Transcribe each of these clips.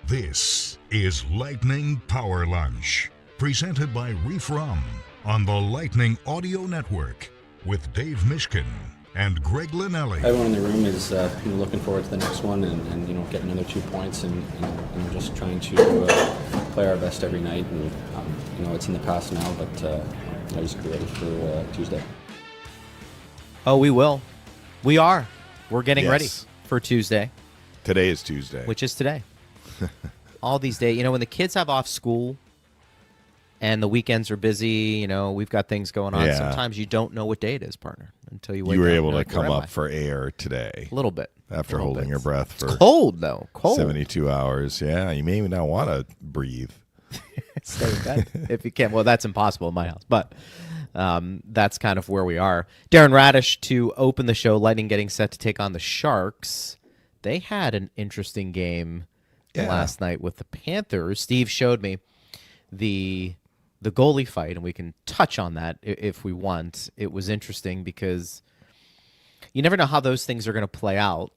This is Lightning Power Lunch, presented by Reef Rum on the Lightning Audio Network with Dave Mishkin and Greg Linnelli. Everyone in the room is looking forward to the next one and get another 2 points and just trying to play our best every night. And it's in the past now, but I just be ready for Tuesday. Oh, we will. We are. We're getting ready for Tuesday. Today is Tuesday. Which is today. All these days. When the kids have off school and the weekends are busy, we've got things going on. Yeah. Sometimes you don't know what day it is, partner, until you wake up. You were able to like, come up for air today. A little bit. After holding your breath for cold, though. Cold. 72 hours. Yeah, you may not want to breathe. Stay in bed if you can. Well, that's impossible in my house, but that's kind of where we are. Darren Radish to open the show. Lightning getting set to take on the Sharks. They had an interesting game last night with the Panthers. Steve showed me the goalie fight, and we can touch on that if we want. It was interesting because you never know how those things are going to play out.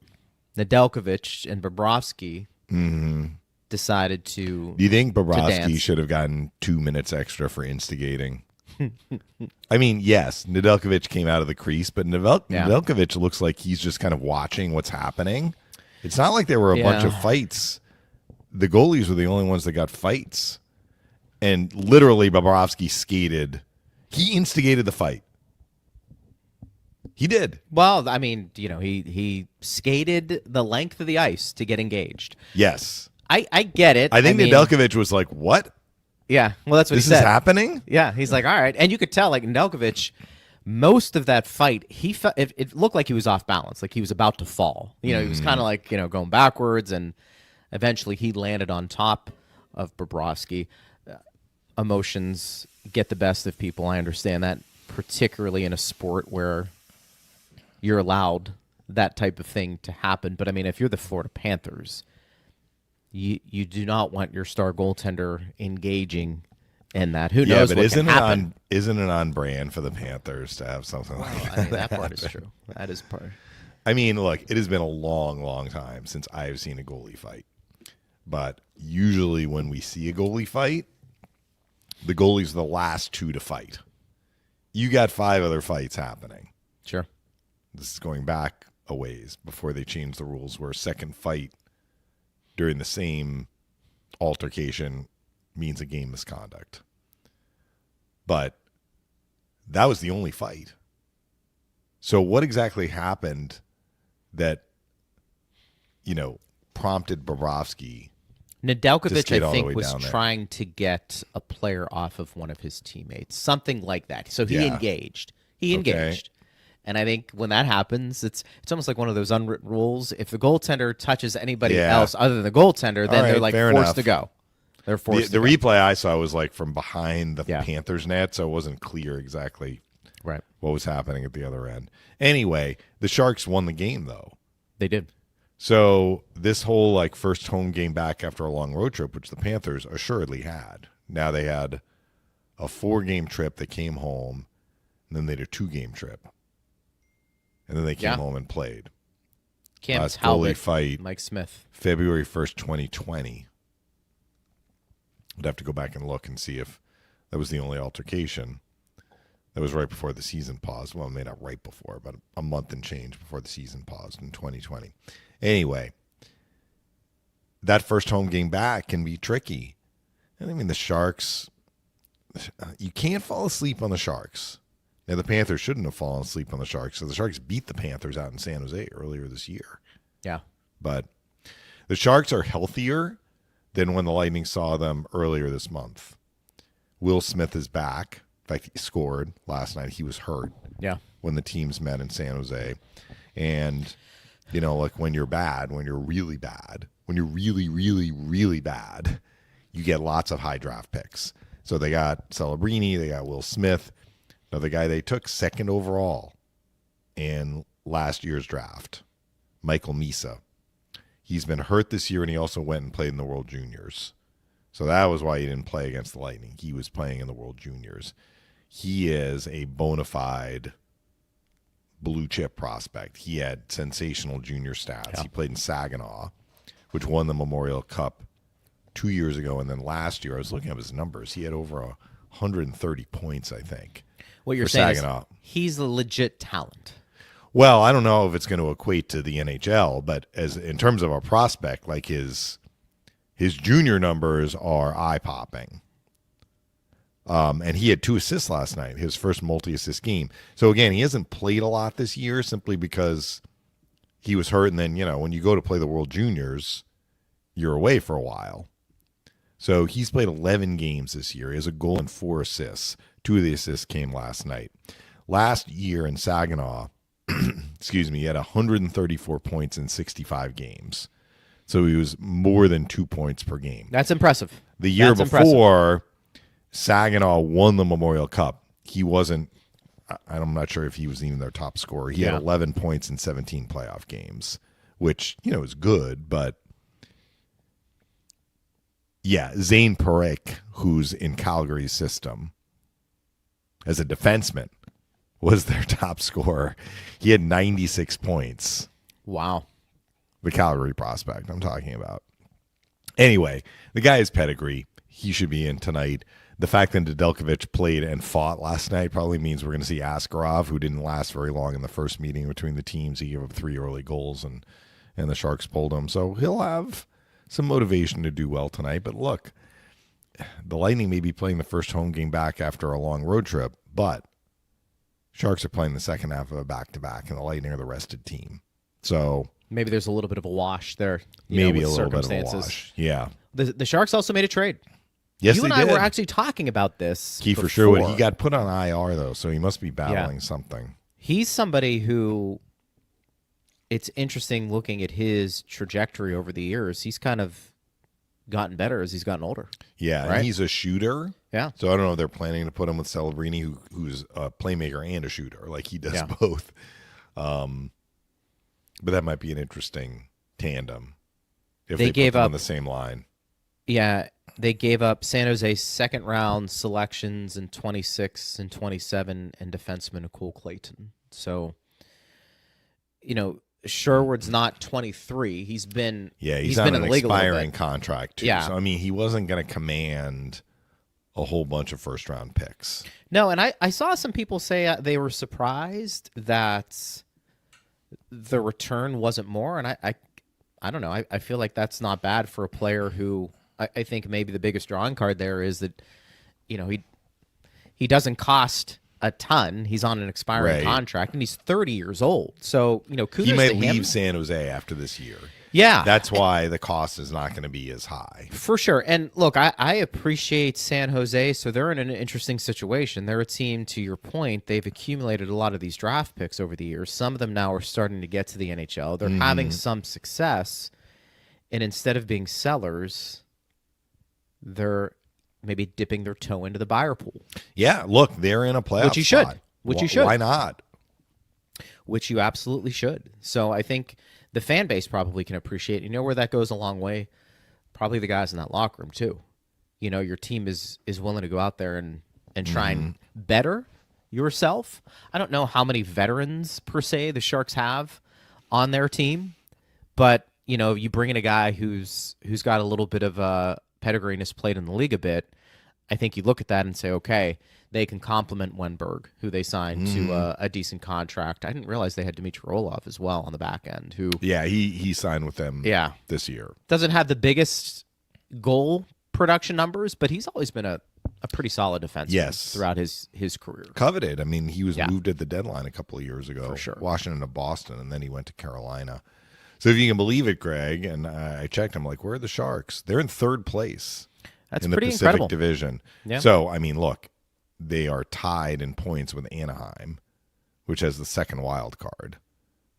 Nedeljkovic and Bobrovsky decided to. Do you think Bobrovsky should have gotten 2 minutes extra for instigating? I mean, yes, Nedeljkovic came out of the crease, but Nedeljkovic looks like he's just kind of watching what's happening. It's not like there were a bunch of fights. The goalies were the only ones that got fights. And literally, Bobrovsky skated. He instigated the fight. He did. Well, I mean, he skated the length of the ice to get engaged. Yes. I get it. I think Nedeljkovic was like, what? Yeah, well, that's what he said. This is happening? Yeah, he's like, all right. And you could tell, like, Nedeljkovic, most of that fight, it looked like he was off balance, like he was about to fall. He was kind of like, going backwards, and eventually he landed on top of Bobrovsky. Emotions get the best of people. I understand that, particularly in a sport where you're allowed that type of thing to happen. But, I mean, if you're the Florida Panthers, you do not want your star goaltender engaging in that. Who knows what can happen? Isn't it on brand for the Panthers to have something like that? I mean, that part is true. That is part. I mean, look, it has been a long, long time since I have seen a goalie fight. But usually when we see a goalie fight, the goalie's the last two to fight. You got 5 other fights happening. Sure. This is going back a ways before they changed the rules where a second fight during the same altercation means a game misconduct. But that was the only fight. So what exactly happened that, prompted Bobrovsky? Nedeljkovic, I think, was trying to get a player off of one of his teammates, something like that. So he engaged. And I think when that happens, it's almost like one of those unwritten rules. If the goaltender touches anybody else other than the goaltender, then they're like forced to go. They're forced. The replay I saw was like from behind the Panthers net, so it wasn't clear exactly what was happening at the other end. Anyway, the Sharks won the game though. They did. So this whole first home game back after a long road trip, which the Panthers assuredly had. Now they had a 4-game trip. They came home, and then they had a 2-game trip. And then they came home and played. Cam Last Talbot, goalie fight, Mike Smith. February 1st, 2020. I'd have to go back and look and see if that was the only altercation. That was right before the season paused. Well, maybe not right before, but a month and change before the season paused in 2020. Anyway, that first home game back can be tricky. And I mean, the Sharks, you can't fall asleep on the Sharks. Now, the Panthers shouldn't have fallen asleep on the Sharks. So the Sharks beat the Panthers out in San Jose earlier this year. Yeah. But the Sharks are healthier than when the Lightning saw them earlier this month. Will Smith is back. In fact, he scored last night. He was hurt when the teams met in San Jose. And, when you're bad, when you're really bad, when you're really, really, really bad, you get lots of high draft picks. So they got Celebrini, they got Will Smith. Now, the guy they took second overall in last year's draft, Michael Misa. He's been hurt this year, and he also went and played in the World Juniors. So that was why he didn't play against the Lightning. He was playing in the World Juniors. He is a bona fide blue chip prospect. He had sensational junior stats. He played in Saginaw, which won the Memorial Cup 2 years ago, and then last year I was looking up his numbers. He had over 130 points, I think. What you're for saying Saginaw. is he's a legit talent. Well, I don't know if it's going to equate to the NHL, but as in terms of a prospect, like his junior numbers are eye-popping. And he had 2 assists last night, his first multi-assist game. So, again, he hasn't played a lot this year simply because he was hurt. And then, when you go to play the World Juniors, you're away for a while. So he's played 11 games this year. He has a goal and 4 assists. 2 of the assists came last night. Last year in Saginaw, excuse me, he had 134 points in 65 games. So he was more than 2 points per game. That's impressive. The year before, Saginaw won the Memorial Cup. He wasn't, I'm not sure if he was even their top scorer. He had 11 points in 17 playoff games, which, is good. But, yeah, Zane Parekh, who's in Calgary's system as a defenseman, was their top scorer. He had 96 points. Wow. The Calgary prospect I'm talking about. Anyway, the guy has pedigree. He should be in tonight. The fact that Nedeljkovic played and fought last night probably means we're going to see Askarov, who didn't last very long in the first meeting between the teams. He gave up 3 early goals, and the Sharks pulled him. So he'll have some motivation to do well tonight. But look, the Lightning may be playing the first home game back after a long road trip, but Sharks are playing the second half of a back-to-back, and the Lightning are the rested team. So maybe there's a little bit of a wash there. Maybe a little bit of a wash. Yeah. The Sharks also made a trade. Yes, you and they I did. were actually talking about this. Kiefer Sherwood, he got put on IR, though, so he must be battling something. He's somebody who, it's interesting looking at his trajectory over the years. He's kind of gotten better as he's gotten older. Yeah, right? And he's a shooter. Yeah. So I don't know if they're planning to put him with Celebrini, who's a playmaker and a shooter. Like, he does both. But that might be an interesting tandem if they gave put them up on the same line. Yeah, they gave up San Jose's second-round selections in 26 and 27 and defenseman Cole Clayton. So, Sherwood's not 23. He's been he's been on in an the league expiring contract too. Yeah. So I mean, he wasn't going to command a whole bunch of first-round picks. No, and I saw some people say they were surprised that the return wasn't more, and I don't know. I feel like that's not bad for a player who I think maybe the biggest drawing card there is that, he doesn't cost a ton. He's on an expiring contract, and he's 30 years old. So, kudos he might to him. leave San Jose after this year. Yeah. That's why the cost is not going to be as high. For sure. And look, I appreciate San Jose, so they're in an interesting situation. They're a team, to your point, they've accumulated a lot of these draft picks over the years. Some of them now are starting to get to the NHL. They're having some success, and instead of being sellers, they're maybe dipping their toe into the buyer pool. Yeah, look, they're in a playoff Which you should. spot. Which you should. Why not? Which you absolutely should. So I think the fan base probably can appreciate. Where that goes a long way? Probably the guys in that locker room too. Your team is willing to go out there and try and better yourself. I don't know how many veterans per se the Sharks have on their team, but you bring in a guy who's got a little bit of pedigree and has played in the league a bit. I think you look at that and say, okay, they can complement Wenberg, who they signed to a decent contract. I didn't realize they had Dmitry Orlov as well on the back end. Who? Yeah, he signed with them. This year. Doesn't have the biggest goal production numbers, but he's always been a pretty solid defenseman throughout his career. Coveted. I mean, he was moved at the deadline a couple of years ago. For sure. Washington to Boston, and then he went to Carolina. So if you can believe it, Greg, and I checked, I'm like, where are the Sharks? They're in third place. That's in the pretty Pacific incredible. Division. Yeah. So, I mean, look, they are tied in points with Anaheim, which has the second wild card.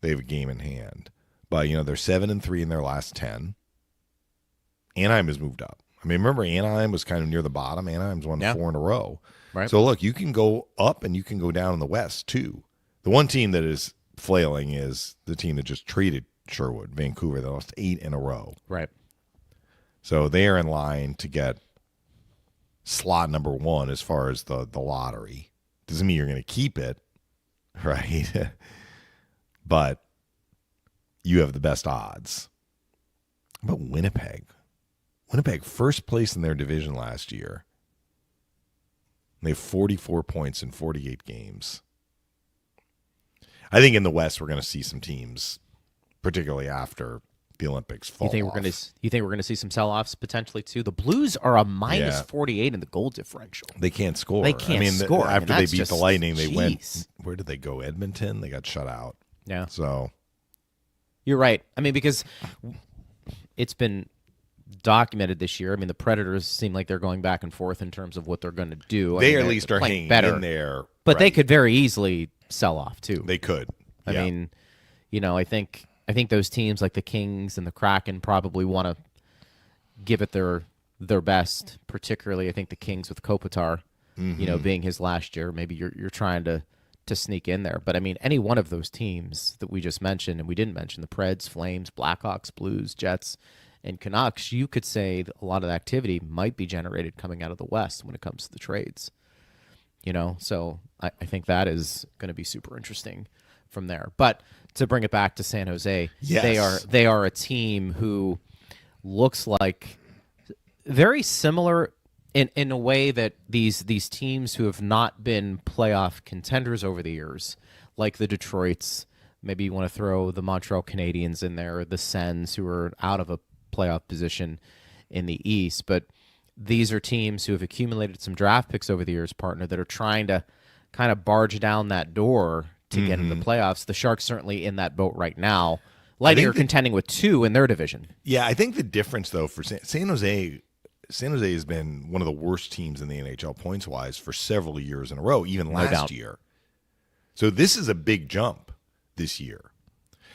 They have a game in hand. But, they're 7-3 in their last 10. Anaheim has moved up. I mean, remember, Anaheim was kind of near the bottom. Anaheim's won 4 in a row. Right. So, look, you can go up and you can go down in the West, too. The one team that is flailing is the team that just traded Sherwood, Vancouver. They lost 8 in a row. Right. So they are in line to get slot number 1 as far as the lottery. Doesn't mean you're going to keep it, right? But you have the best odds. How about Winnipeg? Winnipeg, first place in their division last year. They have 44 points in 48 games. I think in the West we're going to see some teams, particularly after the Olympics, fall off. You think we're going to see some sell-offs potentially too? The Blues are a minus 48 in the goal differential. They can't score. They can't score. After they beat the Lightning, they went. Where did they go? Edmonton. They got shut out. Yeah. So you're right. I mean, because it's been documented this year. I mean, the Predators seem like they're going back and forth in terms of what they're going to do. They at least are hanging in there. But they could very easily sell off too. They could. I mean, I think those teams like the Kings and the Kraken probably want to give it their best. Particularly, I think the Kings with Kopitar, being his last year. Maybe you're trying to sneak in there. But I mean, any one of those teams that we just mentioned, and we didn't mention the Preds, Flames, Blackhawks, Blues, Jets, and Canucks, you could say a lot of the activity might be generated coming out of the West when it comes to the trades. So I think that is going to be super interesting from there. But to bring it back to San Jose, they are a team who looks like very similar in a way that these teams who have not been playoff contenders over the years, like the Detroits, maybe you want to throw the Montreal Canadiens in there, the Sens, who are out of a playoff position in the East. But these are teams who have accumulated some draft picks over the years, partner, that are trying to kind of barge down that door to get into the playoffs. The Sharks certainly in that boat right now. Lightning are contending with 2 in their division. Yeah, I think the difference, though, for San Jose has been one of the worst teams in the NHL points-wise for several years in a row, even last year. So this is a big jump this year.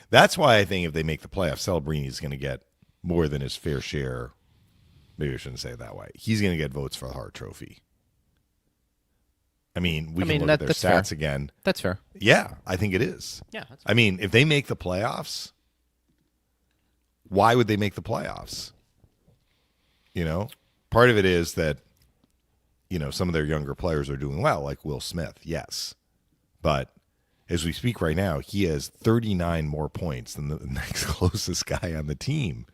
That's why I think if they make the playoffs, Celebrini is going to get more than his fair share. Maybe I shouldn't say it that way. He's going to get votes for the Hart Trophy. I mean, we can look at their stats again. That's fair. Yeah, I think it is. Yeah. I mean, if they make the playoffs, why would they make the playoffs? Part of it is that, some of their younger players are doing well, like Will Smith, yes. But as we speak right now, he has 39 more points than the next closest guy on the team.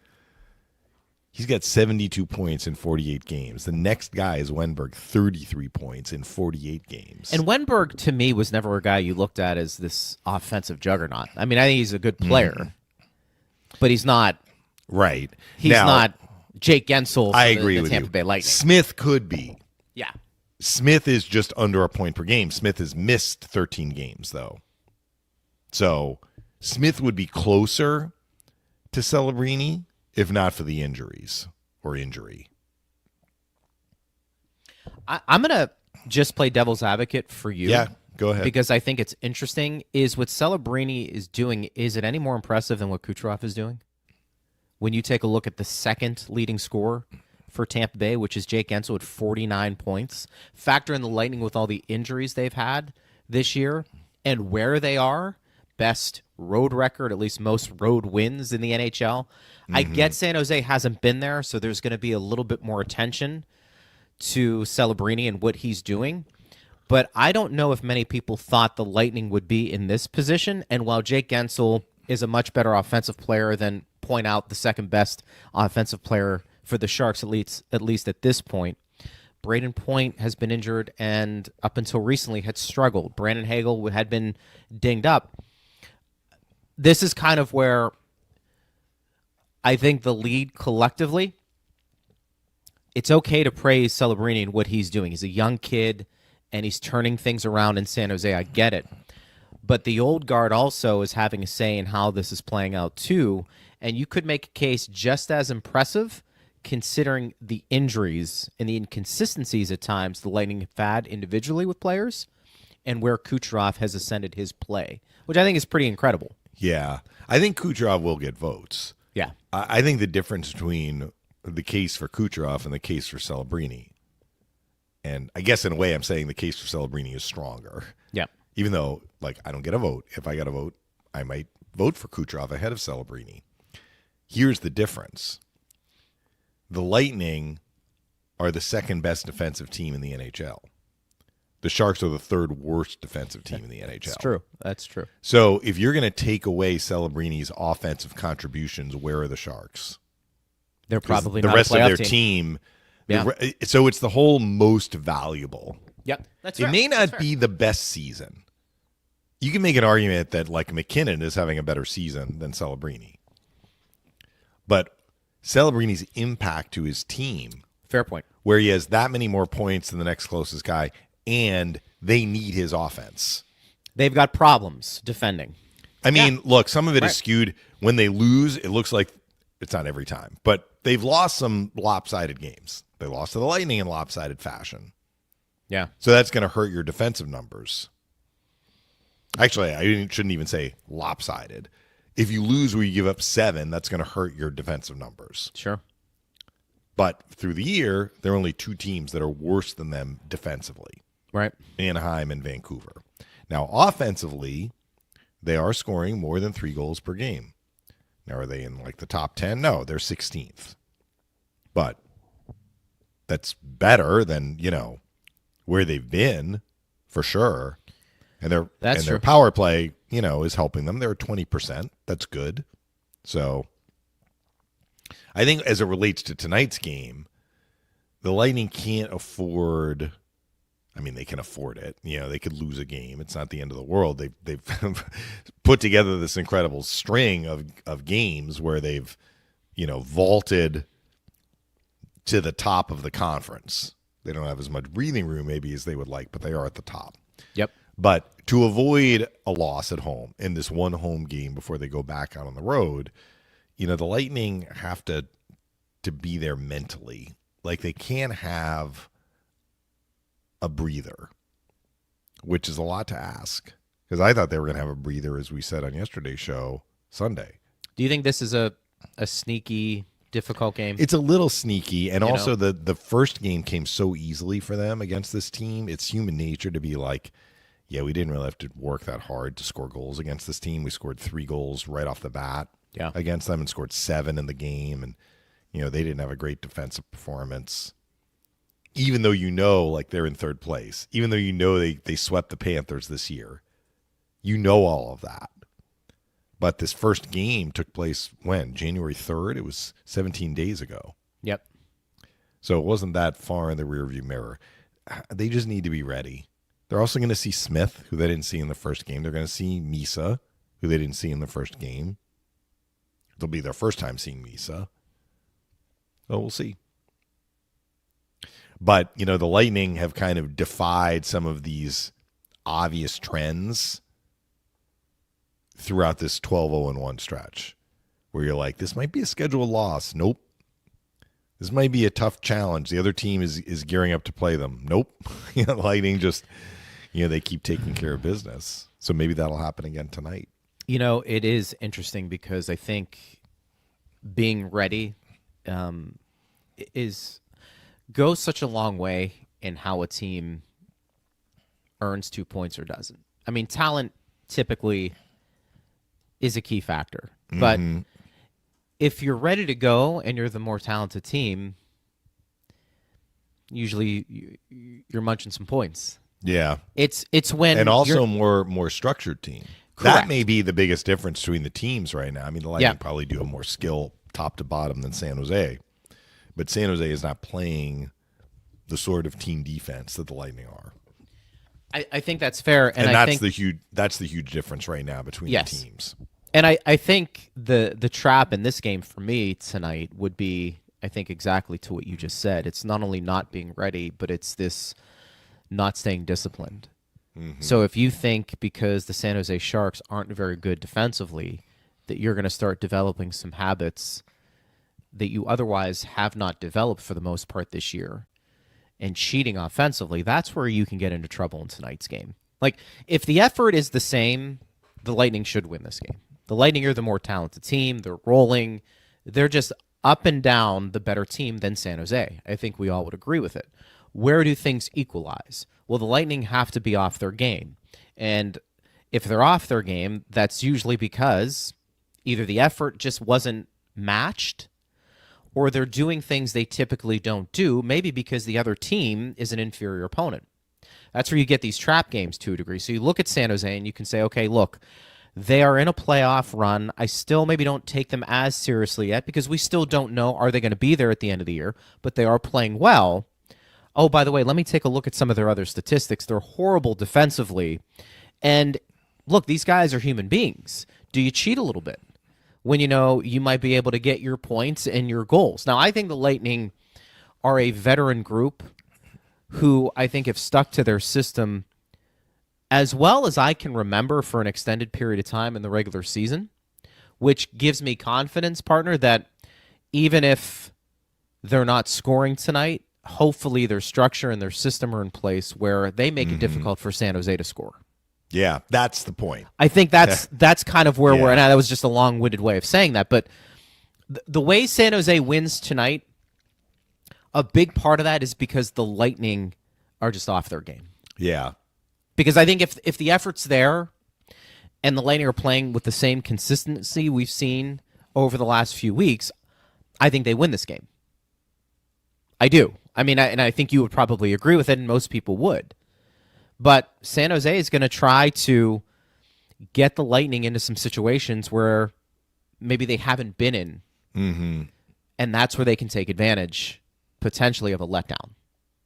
He's got 72 points in 48 games. The next guy is Wenberg, 33 points in 48 games. And Wenberg, to me, was never a guy you looked at as this offensive juggernaut. I mean, I think he's a good player, but he's not. Right. He's not Jake Gensel for I agree the with Tampa you. Bay Lightning. Smith could be. Yeah. Smith is just under a point per game. Smith has missed 13 games, though. So Smith would be closer to Celebrini, if not for the injuries or injury. I'm going to just play devil's advocate for you. Yeah, go ahead. Because I think it's interesting. Is what Celebrini is doing, is it any more impressive than what Kucherov is doing? When you take a look at the second leading scorer for Tampa Bay, which is Jake Gensel at 49 points, factor in the Lightning with all the injuries they've had this year and where they are, best road record, at least most road wins in the NHL. I get San Jose hasn't been there, so there's going to be a little bit more attention to Celebrini and what he's doing. But I don't know if many people thought the Lightning would be in this position. And while Jake Gensel is a much better offensive player than, point out, the second best offensive player for the Sharks, at least at this point, Braden Point has been injured and up until recently had struggled. Brandon Hagel had been dinged up. This is kind of where I think the league collectively, it's okay to praise Celebrini and what he's doing. He's a young kid, and he's turning things around in San Jose. I get it. But the old guard also is having a say in how this is playing out too, and you could make a case just as impressive considering the injuries and the inconsistencies at times the Lightning have had individually with players and where Kucherov has ascended his play, which I think is pretty incredible. Yeah. I think Kucherov will get votes. Yeah. I think the difference between the case for Kucherov and the case for Celebrini, and I guess in a way I'm saying the case for Celebrini is stronger. Yeah. Even though, I don't get a vote. If I got a vote, I might vote for Kucherov ahead of Celebrini. Here's the difference. The Lightning are the second best defensive team in the NHL. The Sharks are the third worst defensive team in the NHL. That's true. That's true. So if you're going to take away Celebrini's offensive contributions, where are the Sharks? They're probably the not rest a of playoff their team. Yeah. So it's the whole most valuable. Yep, that's It fair. may That's not fair. be the best season. You can make an argument that like McKinnon is having a better season than Celebrini. But Celebrini's impact to his team, Fair point. where he has that many more points than the next closest guy, and they need his offense. They've got problems defending. I mean, look, some of it Right. is skewed. When they lose, it looks like it's not every time, but they've lost some lopsided games. They lost to the Lightning in lopsided fashion. Yeah. So that's going to hurt your defensive numbers. Actually, I shouldn't even say lopsided. If you lose where you give up 7, that's going to hurt your defensive numbers. Sure. But through the year, there are only 2 teams that are worse than them defensively, Right. Anaheim and Vancouver. Now, offensively, they are scoring more than 3 goals per game. Now, are they in like the top 10? No, they're 16th. But that's better than, where they've been for sure. And That's their true. power play, is helping them. They're at 20%. That's good. So I think as it relates to tonight's game, the Lightning can't afford. I mean, they can afford it. They could lose a game. It's not the end of the world. They've put together this incredible string of games where they've, vaulted to the top of the conference. They don't have as much breathing room maybe as they would like, but they are at the top. Yep. But to avoid a loss at home in this one home game before they go back out on the road, the Lightning have to be there mentally. Like they can't have a breather, which is a lot to ask. Because I thought they were going to have a breather, as we said on yesterday's show, Sunday. Do you think this is a sneaky, difficult game? It's a little sneaky, and also the first game came so easily for them against this team. It's human nature to be like, yeah, we didn't really have to work that hard to score goals against this team. We scored 3 goals right off the bat against them and scored 7 in the game, and they didn't have a great defensive performance. Even though like they're in 3rd place, even though they swept the Panthers this year, all of that. But this first game took place when? January 3rd? It was 17 days ago. Yep. So it wasn't that far in the rearview mirror. They just need to be ready. They're also going to see Smith, who they didn't see in the first game. They're going to see Misa, who they didn't see in the first game. It'll be their first time seeing Misa. So we'll see. But, the Lightning have kind of defied some of these obvious trends throughout this 12-0-1 stretch where you're like, this might be a scheduled loss. Nope. This might be a tough challenge. The other team is gearing up to play them. Nope. Lightning just, they keep taking care of business. So maybe that'll happen again tonight. It is interesting because I think being ready goes such a long way in how a team earns 2 points or doesn't. I mean, talent typically is a key factor, but if you're ready to go and you're the more talented team, usually you're munching some points. Yeah. It's when and also more structured team. Correct. That may be the biggest difference between the teams right now. I mean, the Lightning probably do have more skill top to bottom than San Jose, but San Jose is not playing the sort of team defense that the Lightning are. I think that's fair, and I that's think the huge difference right now between the teams. And I think the trap in this game for me tonight would be, I think, exactly to what you just said. It's not only not being ready, but it's this not staying disciplined. So if you think because the San Jose Sharks aren't very good defensively that you're going to start developing some habits that you otherwise have not developed for the most part this year and cheating offensively, that's where you can get into trouble in tonight's game. Like, if the effort is the same, the Lightning should win this game. The Lightning are the more talented team. They're rolling. They're just up and down the better team than San Jose. I think we all would agree with it. Where do things equalize? Well, the Lightning have to be off their game. And if they're off their game, that's usually because either the effort just wasn't matched or they're doing things they typically don't do, maybe because the other team is an inferior opponent. That's where you get these trap games to a degree. So you look at San Jose and you can say, okay, look, They are in a playoff run. I still maybe don't take them as seriously yet because we still don't know, are they going to be there at the end of the year? But they are playing well. Oh, by the way, let me take a look at some of their other statistics. They're horrible defensively. And look, these guys are human beings. Do you cheat a little bit when you know you might be able to get your points and your goals? Now, I think the Lightning are a veteran group who I think have stuck to their system as well as I can remember for an extended period of time in the regular season, which gives me confidence, partner, that even if they're not scoring tonight, hopefully their structure and their system are in place where they make it difficult for San Jose to score. Yeah, that's the point. I think that's kind of where we're at. That was just a long-winded way of saying that, but the way San Jose wins tonight, a big part of that is because the Lightning are just off their game. Yeah. Because I think if the effort's there and the Lightning are playing with the same consistency we've seen over the last few weeks, I think they win this game. I do. I mean, I think you would probably agree with it, and most people would. But San Jose is going to try to get the Lightning into some situations where maybe they haven't been in. Mm-hmm. And that's where they can take advantage, potentially, of a letdown.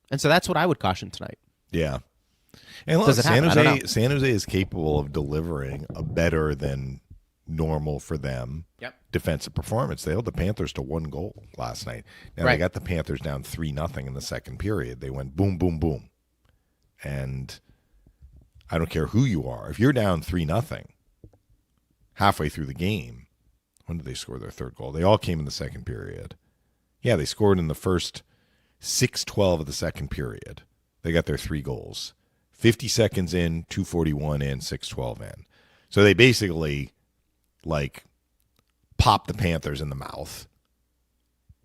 And so that's what I would caution tonight. Yeah. And look, San Jose is capable of delivering a better than normal for them defensive performance. They held the Panthers to 1 goal last night. Now they got the Panthers down 3-0 in the second period. They went boom, boom, boom. And I don't care who you are. If you're down 3-0 halfway through the game, when did they score their third goal? They all came in the second period. Yeah, they scored in the first 6:12 of the second period. They got their 3 goals. 50 seconds in, 2:41 in, 6:12 in. So they basically, popped the Panthers in the mouth.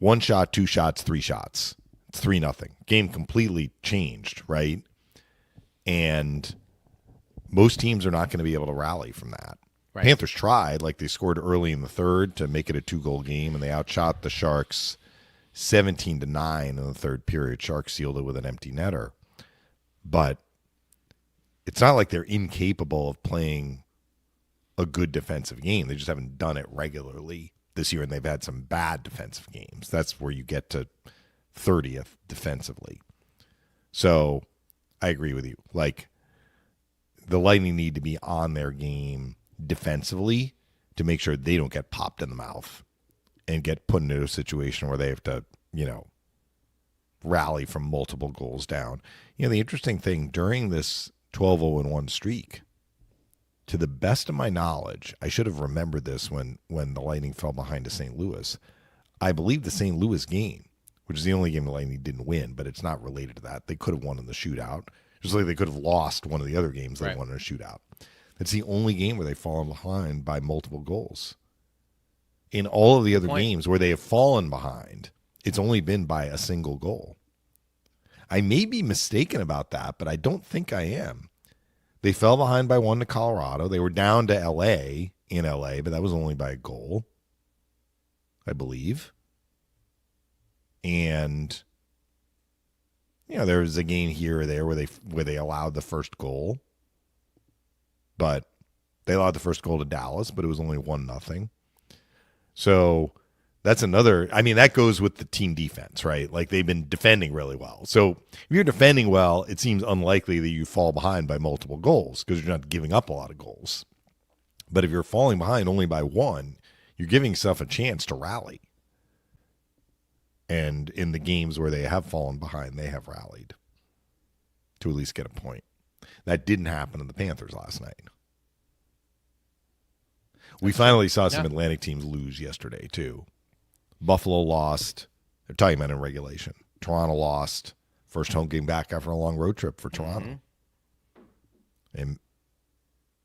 1 shot, 2 shots, 3 shots. It's 3-0. Game completely changed, right? And most teams are not going to be able to rally from that. Right. Panthers tried, they scored early in the third to make it a 2-goal game, and they outshot the Sharks 17-9 in the third period. Sharks sealed it with an empty netter. But it's not like they're incapable of playing a good defensive game. They just haven't done it regularly this year, and they've had some bad defensive games. That's where you get to 30th defensively. So I agree with you. The Lightning need to be on their game defensively to make sure they don't get popped in the mouth and get put into a situation where they have to, rally from multiple goals down. The interesting thing during this 12-0-1 streak, to the best of my knowledge, I should have remembered this when the Lightning fell behind to St. Louis. I believe the St. Louis game, which is the only game the Lightning didn't win, but it's not related to that. They could have won in the shootout, just like they could have lost one of the other games they won in a shootout. That's the only game where they've fallen behind by multiple goals. In all of the other games where they have fallen behind, it's only been by a single goal. I may be mistaken about that, but I don't think I am. They fell behind by 1 to Colorado. They were down to L.A. in L.A., but that was only by a goal, I believe. And there was a game here or there where they allowed the first goal, but they allowed the first goal to Dallas, but it was only 1-0. So that's another. I mean, that goes with the team defense, right? They've been defending really well. So if you're defending well, it seems unlikely that you fall behind by multiple goals because you're not giving up a lot of goals. But if you're falling behind only by 1, you're giving yourself a chance to rally. And in the games where they have fallen behind, they have rallied to at least get a point. That didn't happen to the Panthers last night. We finally saw some Atlantic teams lose yesterday, too. Buffalo lost. They're talking about in regulation. Toronto lost. First home game back after a long road trip for Toronto. And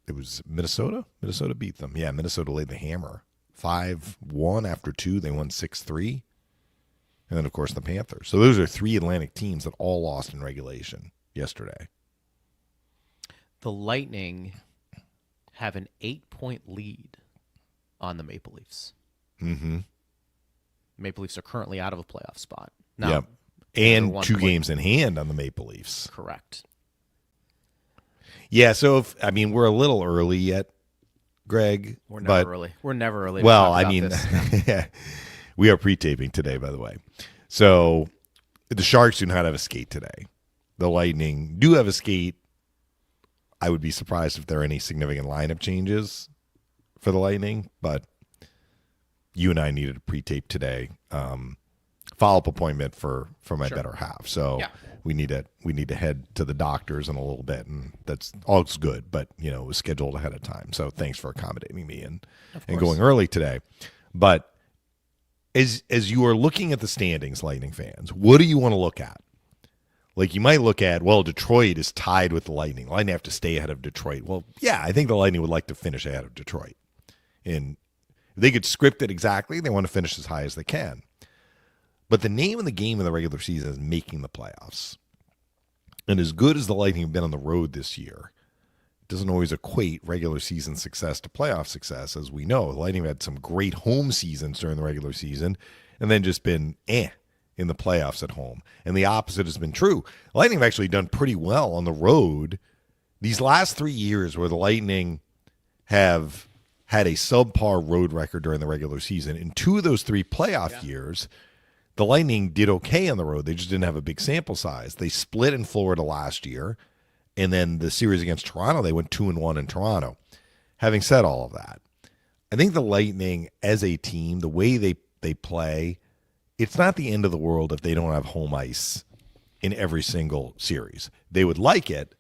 it was Minnesota? Minnesota beat them. Yeah, Minnesota laid the hammer. 5-1 after 2. They won 6-3. And then, of course, the Panthers. So those are 3 Atlantic teams that all lost in regulation yesterday. The Lightning have an 8-point lead on the Maple Leafs. Mm-hmm. Maple Leafs are currently out of a playoff spot. Now, yep. And 2 games in hand on the Maple Leafs. Correct. Yeah, so we're a little early yet Greg. We're never early. We're never early. Well, I mean, we are pre-taping today, by the way. So the Sharks do not have a skate today. The Lightning do have a skate. I would be surprised if there are any significant lineup changes for the Lightning, but you and I needed a pre-tape today. Follow-up appointment for my better half. So we need to head to the doctors in a little bit, and that's all good, but it was scheduled ahead of time. So thanks for accommodating me and going early today. But as you are looking at the standings, Lightning fans, what do you want to look at? Like, you might look at, well, Detroit is tied with the Lightning. The Lightning have to stay ahead of Detroit. Well, yeah, I think the Lightning would like to finish ahead of Detroit. And if they could script it exactly, they want to finish as high as they can. But the name of the game in the regular season is making the playoffs. And as good as the Lightning have been on the road this year, it doesn't always equate regular season success to playoff success. As we know, the Lightning have had some great home seasons during the regular season and then just been in the playoffs at home. And the opposite has been true. The Lightning have actually done pretty well on the road these last 3 years where the Lightning have had a subpar road record during the regular season. In 2 of those 3 playoff years, the Lightning did okay on the road. They just didn't have a big sample size. They split in Florida last year, and then the series against Toronto, they went 2-1 in Toronto. Having said all of that, I think the Lightning as a team, the way they play, it's not the end of the world if they don't have home ice in every single series. They would like it,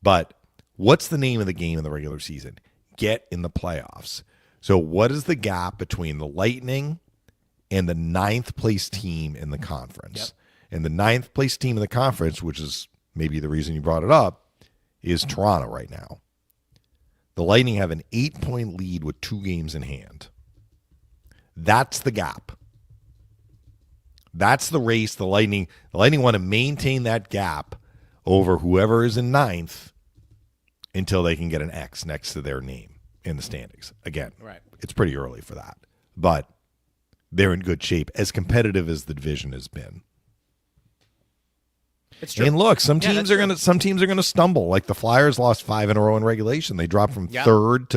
but what's the name of the game in the regular season? Get in the playoffs. So what is the gap between the Lightning and the 9th place team in the conference? Yep. And the 9th place team in the conference, which is maybe the reason you brought it up, is Toronto right now. The Lightning have an 8-point lead with 2 games in hand. That's the gap. That's the race. The Lightning want to maintain that gap over whoever is in 9th until they can get an X next to their name in the standings. Again, It's pretty early for that. But they're in good shape, as competitive as the division has been. It's true. And look, some teams are gonna stumble. Like the Flyers lost 5 in a row in regulation. They dropped from third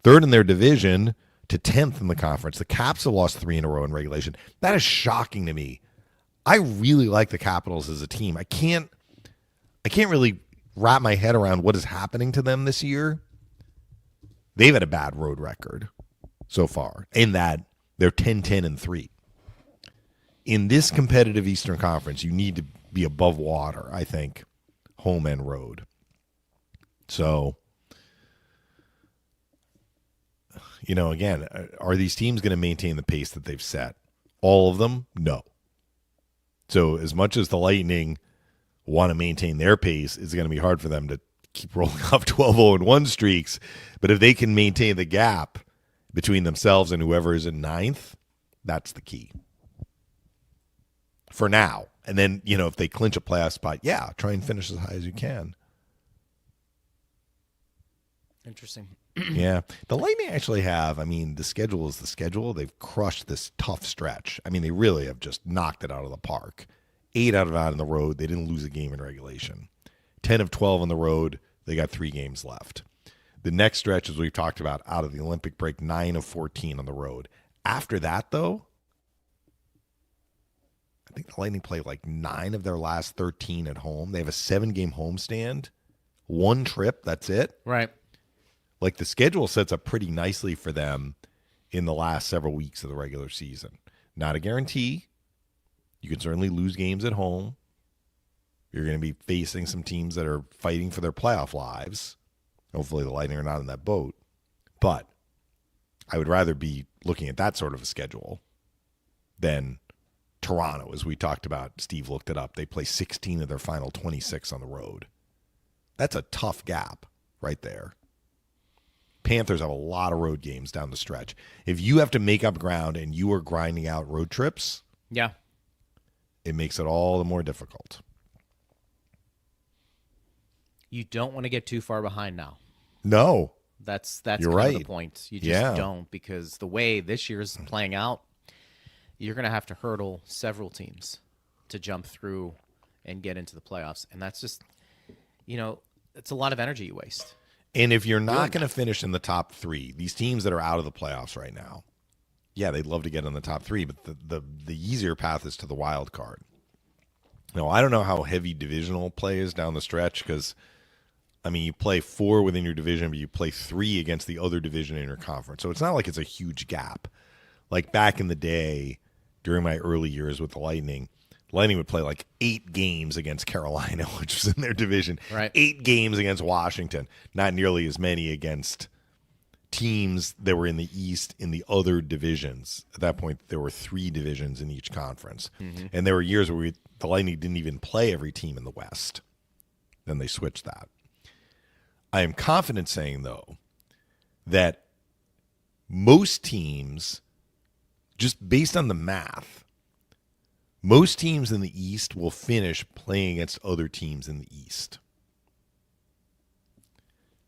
in their division to 10th in the conference. The Caps have lost 3 in a row in regulation. That is shocking to me. I really like the Capitals as a team. I can't really wrap my head around what is happening to them this year. They've had a bad road record so far, in that they're 10-10-3. In this competitive Eastern Conference, you need to be above water, I think, home and road. So, again, are these teams going to maintain the pace that they've set? All of them? No. So as much as the Lightning want to maintain their pace, it's going to be hard for them to keep rolling off 12-0-1 streaks. But if they can maintain the gap between themselves and whoever is in 9th, that's the key. For now. And then, if they clinch a playoff spot, try and finish as high as you can. Interesting. Yeah. The Lightning actually have, the schedule is the schedule. They've crushed this tough stretch. They really have just knocked it out of the park. 8 out of 9 on the road. They didn't lose a game in regulation. 10 of 12 on the road. They got 3 games left. The next stretch, as we've talked about, out of the Olympic break, 9 of 14 on the road. After that, though, I think the Lightning play like 9 of their last 13 at home. They have a 7-game homestand. 1 trip, that's it. Right. Like, the schedule sets up pretty nicely for them in the last several weeks of the regular season. Not a guarantee. You can certainly lose games at home. You're going to be facing some teams that are fighting for their playoff lives. Hopefully the Lightning are not in that boat. But I would rather be looking at that sort of a schedule than Toronto, as we talked about. Steve looked it up. They play 16 of their final 26 on the road. That's a tough gap right there. Panthers have a lot of road games down the stretch. If you have to make up ground and you are grinding out road trips, it makes it all the more difficult. You don't want to get too far behind now. No. That's You're kind right. of the point. You just don't, because the way this year's playing out, you're going to have to hurdle several teams to jump through and get into the playoffs. And that's just, it's a lot of energy you waste. And if you're not going to finish in the top 3, these teams that are out of the playoffs right now, yeah, they'd love to get in the top 3, but the easier path is to the wild card. Now, I don't know how heavy divisional play is down the stretch because, I mean, you play 4 within your division, but you play 3 against the other division in your conference. So it's not like it's a huge gap. Like back in the day, during my early years with the Lightning would play like 8 games against Carolina, which was in their division. Right. 8 games against Washington. Not nearly as many against teams that were in the East in the other divisions. At that point, there were 3 divisions in each conference. Mm-hmm. And there were years where the Lightning didn't even play every team in the West. Then they switched that. I am confident saying, though, that most teams, just based on the math, most teams in the East will finish playing against other teams in the East.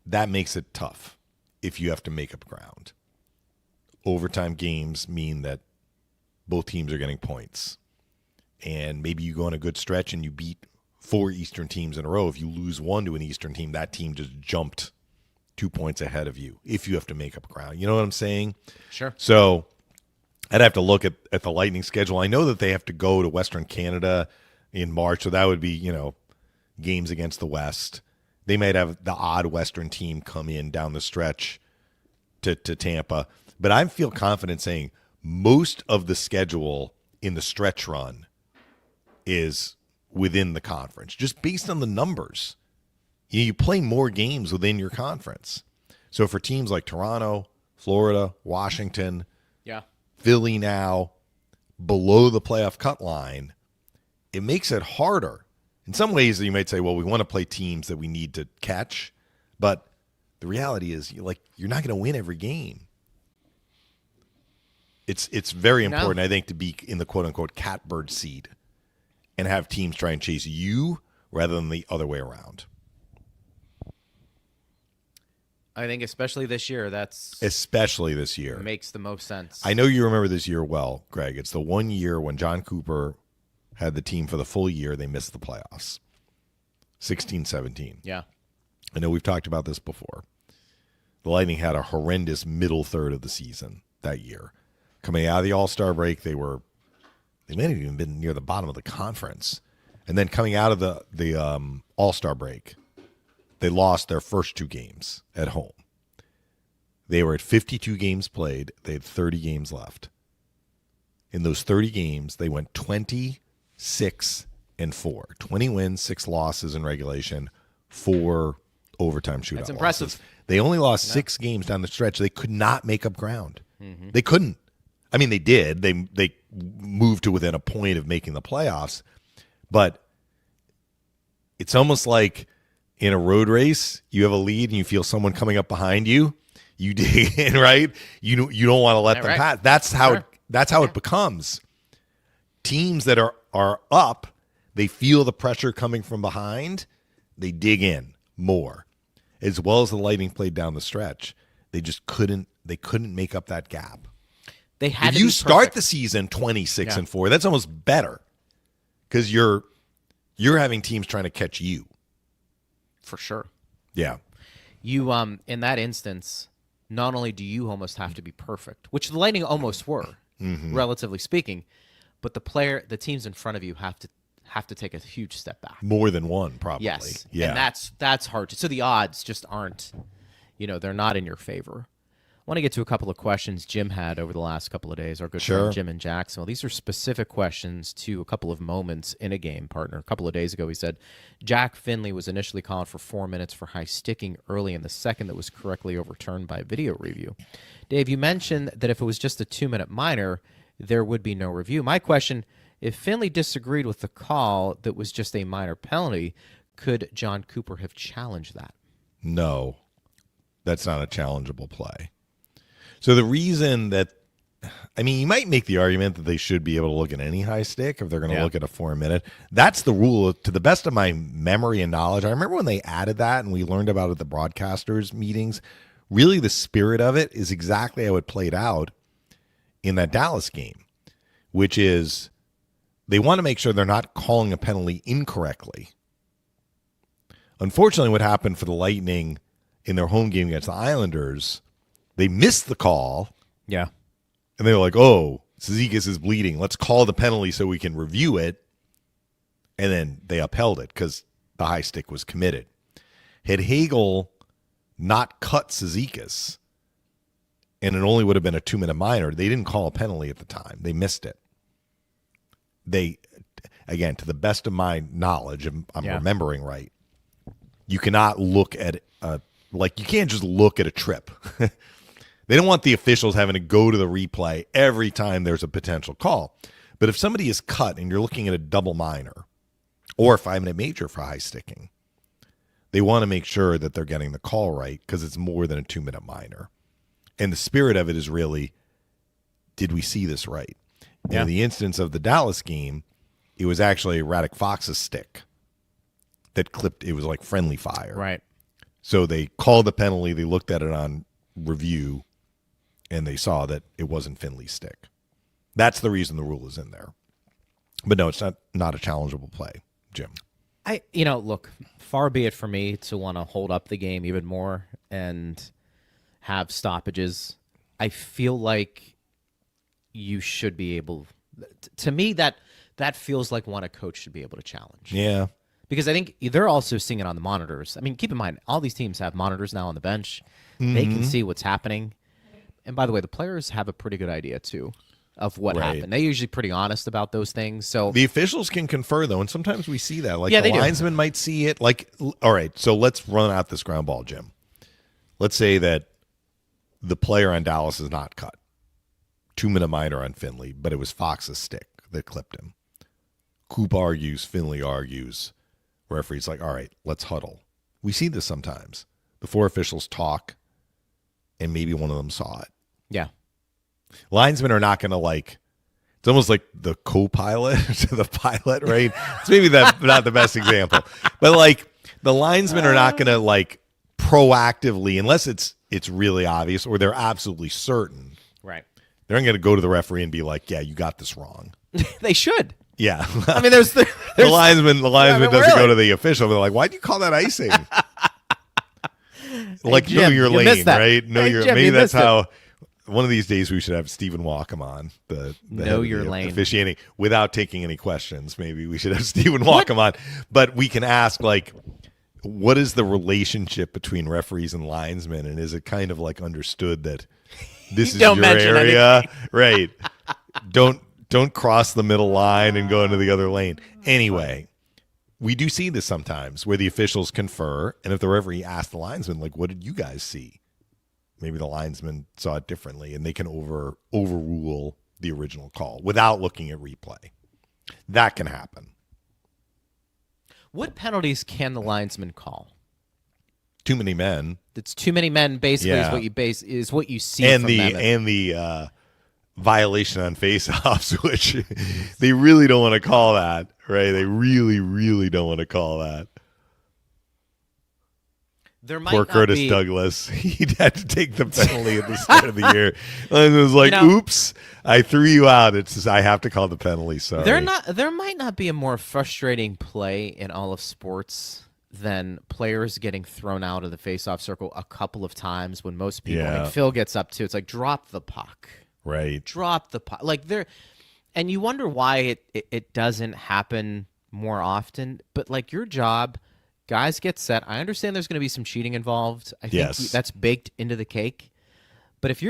That makes it tough if you have to make up ground. Overtime games mean that both teams are getting points. And maybe you go on a good stretch and you beat 4 Eastern teams in a row. If you lose 1 to an Eastern team, that team just jumped 2 points ahead of you if you have to make up ground. You know what I'm saying? Sure. So I'd have to look at the Lightning schedule. I know that they have to go to Western Canada in March, so that would be, games against the West. They might have the odd Western team come in down the stretch to Tampa. But I feel confident saying most of the schedule in the stretch run is within the conference, just based on the numbers. You play more games within your conference. So for teams like Toronto, Florida, Washington, Philly now, below the playoff cut line, it makes it harder. In some ways, you might say, well, we want to play teams that we need to catch. But the reality is, you're not going to win every game. It's very important, I think, to be in the quote-unquote catbird seat and have teams try and chase you rather than the other way around. I think especially this year, makes the most sense. I know you remember this year well, Greg. It's the one year when John Cooper had the team for the full year. They missed the playoffs. 16-17. Yeah. I know we've talked about this before. The Lightning had a horrendous middle third of the season that year. Coming out of the All-Star break, they may have even been near the bottom of the conference. And then coming out of the All-Star break, they lost their first 2 games at home. They were at 52 games played. They had 30 games left. In those 30 games, they went 26-4. 20 wins, 6 losses in regulation, 4 overtime shootout. That's impressive. Losses. They only lost 6 games down the stretch. They could not make up ground. Mm-hmm. They couldn't. I mean, they did. They moved to within a point of making the playoffs. But it's almost like in a road race, you have a lead and you feel someone coming up behind you. You dig in, right? You don't want to let them pass. That's how it becomes. Teams that are up, they feel the pressure coming from behind. They dig in more. As well as the Lightning played down the stretch, they just couldn't make up that gap. They had if you start the season 26-4, that's almost better because you're having teams trying to catch you. For sure. Yeah. You in that instance, not only do you almost have to be perfect, which the Lightning almost were, relatively speaking, but the teams in front of you have to take a huge step back. More than one, probably. Yes. Yeah. And that's hard to. So the odds just aren't, they're not in your favor. I want to get to a couple of questions Jim had over the last couple of days, our good friend Jim in Jacksonville. These are specific questions to a couple of moments in a game, partner. A couple of days ago, he said, Jack Finley was initially called for 4 minutes for high sticking early in the second that was correctly overturned by video review. Dave, you mentioned that if it was just a 2-minute minor, there would be no review. My question, if Finley disagreed with the call that was just a minor penalty, could John Cooper have challenged that? No, that's not a challengeable play. So the reason that, you might make the argument that they should be able to look at any high stick if they're going to look at a 4-minute. That's the rule to the best of my memory and knowledge. I remember when they added that and we learned about it at the broadcasters meetings. Really the spirit of it is exactly how it played out in that Dallas game, which is they want to make sure they're not calling a penalty incorrectly. Unfortunately, what happened for the Lightning in their home game against the Islanders, they missed the call. Yeah. And they were like, oh, Cizikas is bleeding. Let's call the penalty so we can review it. And then they upheld it because the high stick was committed. Had Hagel not cut Cizikas, and it only would have been a 2-minute minor, they didn't call a penalty at the time. They missed it. They, again, to the best of my knowledge, I'm remembering right, you cannot look at, you can't just look at a trip. They don't want the officials having to go to the replay every time there's a potential call. But if somebody is cut and you're looking at a double minor or a 5-minute major for high sticking, they want to make sure that they're getting the call right because it's more than a 2-minute minor. And the spirit of it is really, did we see this right? Yeah. In the instance of the Dallas game, it was actually Radek Fox's stick that clipped. It was like friendly fire. Right. So they called the penalty. They looked at it on review, and they saw that it wasn't Finley's stick. That's the reason the rule is in there. But no, it's not a challengeable play, Jim. Look, far be it for me to want to hold up the game even more and have stoppages. I feel like you should be able to me that feels like one a coach should be able to challenge. Yeah. Because I think they're also seeing it on the monitors. I mean, keep in mind, all these teams have monitors now on the bench. Mm-hmm. They can see what's happening. And by the way, the players have a pretty good idea, too, of what happened. They're usually pretty honest about those things. So the officials can confer, though, and sometimes we see that. Like, the linesman might see it. Like, all right, so let's run out this ground ball, Jim. Let's say that the player on Dallas is not cut. 2-minute minor on Finley, but it was Fox's stick that clipped him. Coop argues, Finley argues. Referee's like, all right, let's huddle. We see this sometimes. The 4 officials talk, and maybe one of them saw it. Yeah. Linesmen are not going to it's almost like the co-pilot to the pilot, right? It's maybe not the best example. But the linesmen are not going to proactively, unless it's really obvious or they're absolutely certain. Right. They're not going to go to the referee and be like, yeah, you got this wrong. They should. Yeah. I mean, there's the linesman doesn't go to the official. They're like, why'd you call that icing? Hey, Jim, know your lane, right? Jim, maybe that's how. One of these days we should have Stephen Walkham on the know your lane officiating without taking any questions. Maybe we should have Stephen Walkham on, but we can ask what is the relationship between referees and linesmen, and is it kind of understood that this is your area, right? Don't cross the middle line and go into the other lane. Anyway, we do see this sometimes where the officials confer, and if the referee asks the linesman, what did you guys see? Maybe the linesman saw it differently, and they can overrule the original call without looking at replay. That can happen. What penalties can the linesman call? Too many men. It's too many men. Basically, is what you see. And from them. the violation on face-offs, which they really don't want to call that, right? They really, really don't want to call that. Poor Curtis Douglas. He had to take the penalty at the start of the year. And it was like, oops, I threw you out. I have to call the penalty. Sorry. There might not be a more frustrating play in all of sports than players getting thrown out of the face-off circle a couple of times when most people, Phil gets up to, it's like, drop the puck. Right. Drop the puck. And you wonder why it doesn't happen more often. But your job, guys get set. I understand there's going to be some cheating involved. I think that's baked into the cake. But if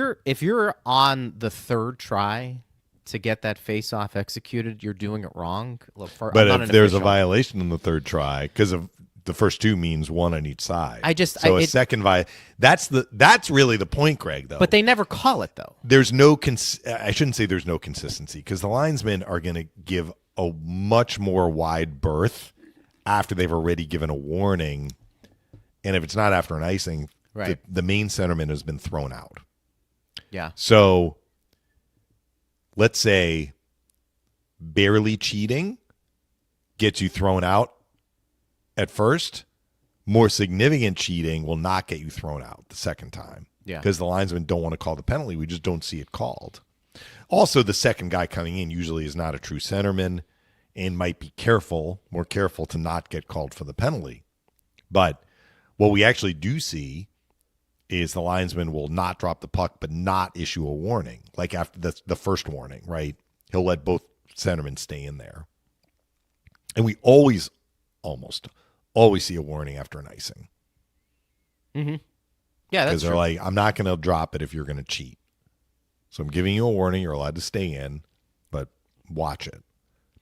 you're on the third try to get that face-off executed, you're doing it wrong. But if there's a violation in the third try, because of the first two means one on each side. A second that's really the point, Greg, though. But they never call it, though. There's no I shouldn't say there's no consistency, because the linesmen are going to give a much more wide berth after they've already given a warning. And if it's not after an icing, right, the main centerman has been thrown out. Yeah. So let's say barely cheating gets you thrown out at first. More significant cheating will not get you thrown out the second time. Yeah. Because the linesmen don't want to call the penalty. We just don't see it called. Also, the second guy coming in usually is not a true centerman and might be more careful to not get called for the penalty. But what we actually do see is the linesman will not drop the puck but not issue a warning. Like after the first warning, right? He'll let both centermen stay in there. And we almost always see a warning after an icing. Mm-hmm. Yeah, that's because they're like, I'm not going to drop it if you're going to cheat. So I'm giving you a warning. You're allowed to stay in, but watch it.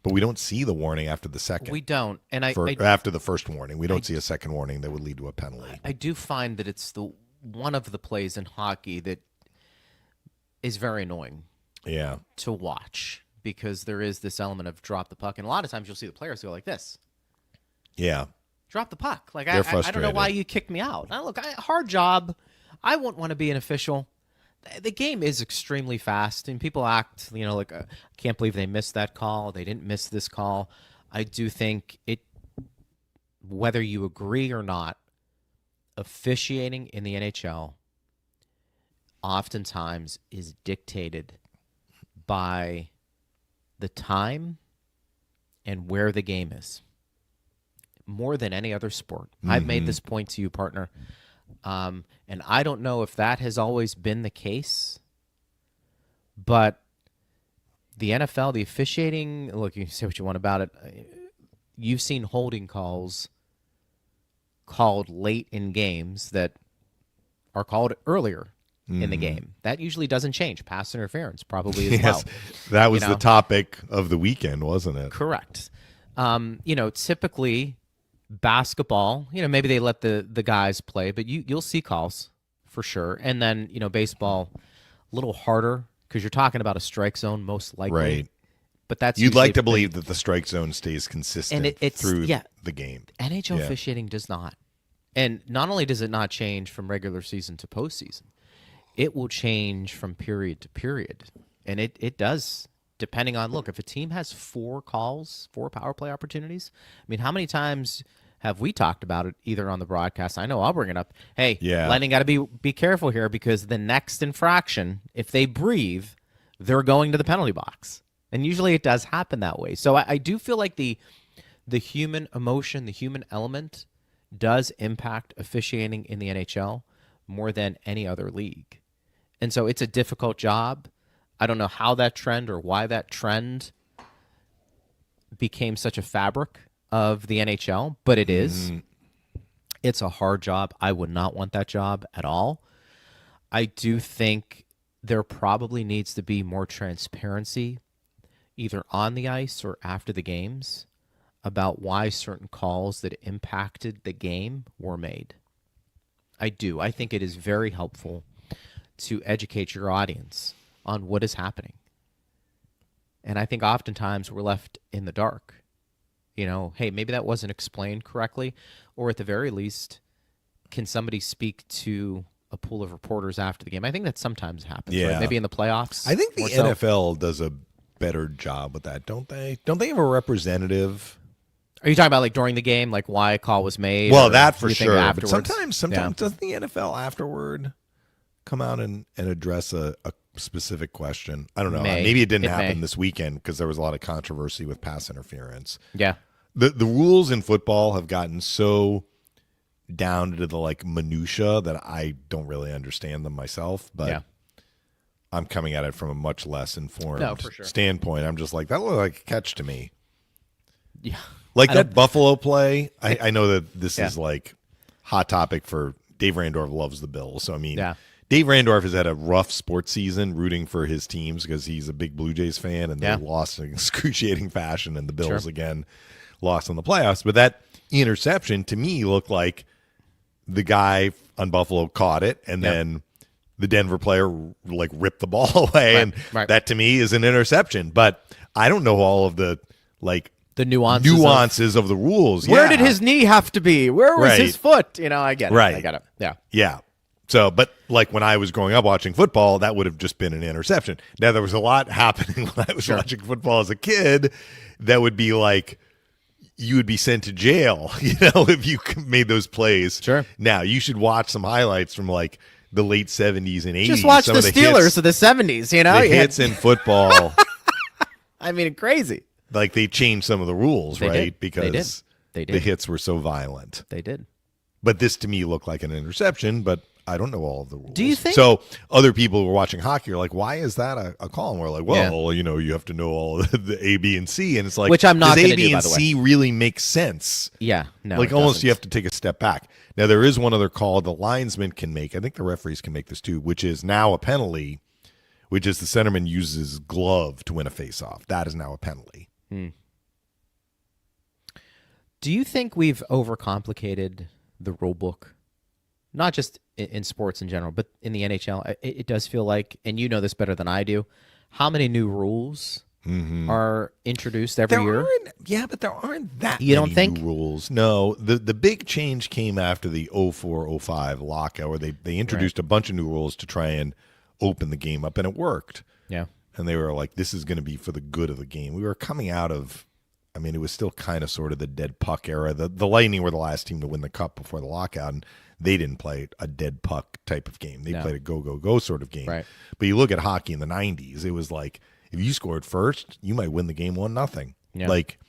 But we don't see the warning after the second. We don't. And after the first warning, we don't see a second warning that would lead to a penalty. I do find that it's one of the plays in hockey that is very annoying. Yeah. To watch, because there is this element of drop the puck, and a lot of times you'll see the players go like this. Yeah. Drop the puck. Like I don't know why you kicked me out. Now, look, hard job. I wouldn't want to be an official. The game is extremely fast, and people act, like I can't believe they missed that call. They didn't miss this call. I do think whether you agree or not, officiating in the NHL oftentimes is dictated by the time and where the game is, more than any other sport. Mm-hmm. I've made this point to you, partner, and I don't know if that has always been the case, but the NFL, the officiating, look, you can say what you want about it. You've seen holding calls called late in games that are called earlier in the game. That usually doesn't change. Pass interference probably as well. That was the topic of the weekend, wasn't it? Correct. Typically basketball, maybe they let the guys play, but you'll see calls for sure. And then, baseball, a little harder because you're talking about a strike zone most likely. Right. But that's you'd like to believe that the strike zone stays consistent and through the game. NHL officiating does not. And not only does it not change from regular season to postseason, it will change from period to period. And it does, depending on, look, if a team has 4 power play opportunities, I mean, how many times have we talked about it either on the broadcast? I know I'll bring it up. Hey, Lightning got to be careful here because the next infraction, if they breathe, they're going to the penalty box. And usually it does happen that way. So I do feel like the human emotion, the human element does impact officiating in the NHL more than any other league. And so it's a difficult job. I don't know how that trend or why that trend became such a fabric of the NHL, but it is. It's a hard job. I would not want that job at all. I do think there probably needs to be more transparency either on the ice or after the games about why certain calls that impacted the game were made. I do. I think it is very helpful to educate your audience on what is happening. And I think oftentimes we're left in the dark. Hey, maybe that wasn't explained correctly, or at the very least, can somebody speak to a pool of reporters after the game? I think that sometimes happens, right? Maybe in the playoffs. I think the NFL does a better job with that, don't they? Don't they have a representative? Are you talking about like during the game, like why a call was made? Well, that for sure. But sometimes doesn't the NFL afterward come out and address a specific question? I don't know. Maybe it didn't happen this weekend because there was a lot of controversy with pass interference. Yeah. The rules in football have gotten so down to the like minutia that I don't really understand them myself, but I'm coming at it from a much less informed standpoint. I'm just like, that looked like a catch to me. Yeah. Like that Buffalo play, I know that this is like hot topic for Dave Randorf loves the Bills. So, I mean, Dave Randorf has had a rough sports season rooting for his teams because he's a big Blue Jays fan and they lost in excruciating fashion and the Bills again lost in the playoffs. But that interception to me looked like the guy on Buffalo caught it and then the Denver player like ripped the ball away. And that to me is an interception. But I don't know all of the like the nuances of the rules. Where did his knee have to be? Where was his foot? I get it. Right. I got it. Yeah. Yeah. So, but like when I was growing up watching football, that would have just been an interception. Now, there was a lot happening when I was watching football as a kid that would be like, you would be sent to jail, if you made those plays. Sure. Now, you should watch some highlights from like the late 70s and 80s. Just watch the Steelers of the 70s, The hits in football. I mean, crazy. Like they changed some of the rules, right? Because they did. the hits were so violent. They did. But this to me looked like an interception, but I don't know all of the rules. Do you think so? Other people who are watching hockey are like, "Why is that a call?" And we're like, "Well, you have to know all the A, B, and C." And it's like, which I'm not does going A, to B, do, and by the way. C really make sense? Yeah, no, like it almost doesn't. you have to take a step back. Now there is one other call the linesman can make. I think the referees can make this too, which is now a penalty. Which is the centerman uses his glove to win a faceoff. That is now a penalty. Do you think we've overcomplicated the rule book? Not just in sports in general, but in the NHL. It does feel like, and you know this better than I do, how many new rules are introduced every year? But there aren't that You many don't think? new rules. No, the big change came after the 04-05 lockout, where they introduced a bunch of new rules to try and open the game up, and it worked. Yeah. And they were like, this is going to be for the good of the game. We were coming out of, I mean, it was still kind of sort of the dead puck era. The Lightning were the last team to win the cup before the lockout, and they didn't play a dead puck type of game. They played a go sort of game. Right. But you look at hockey in the 90s, it was like, if you scored first, you might win the game 1-0. Yeah. Like,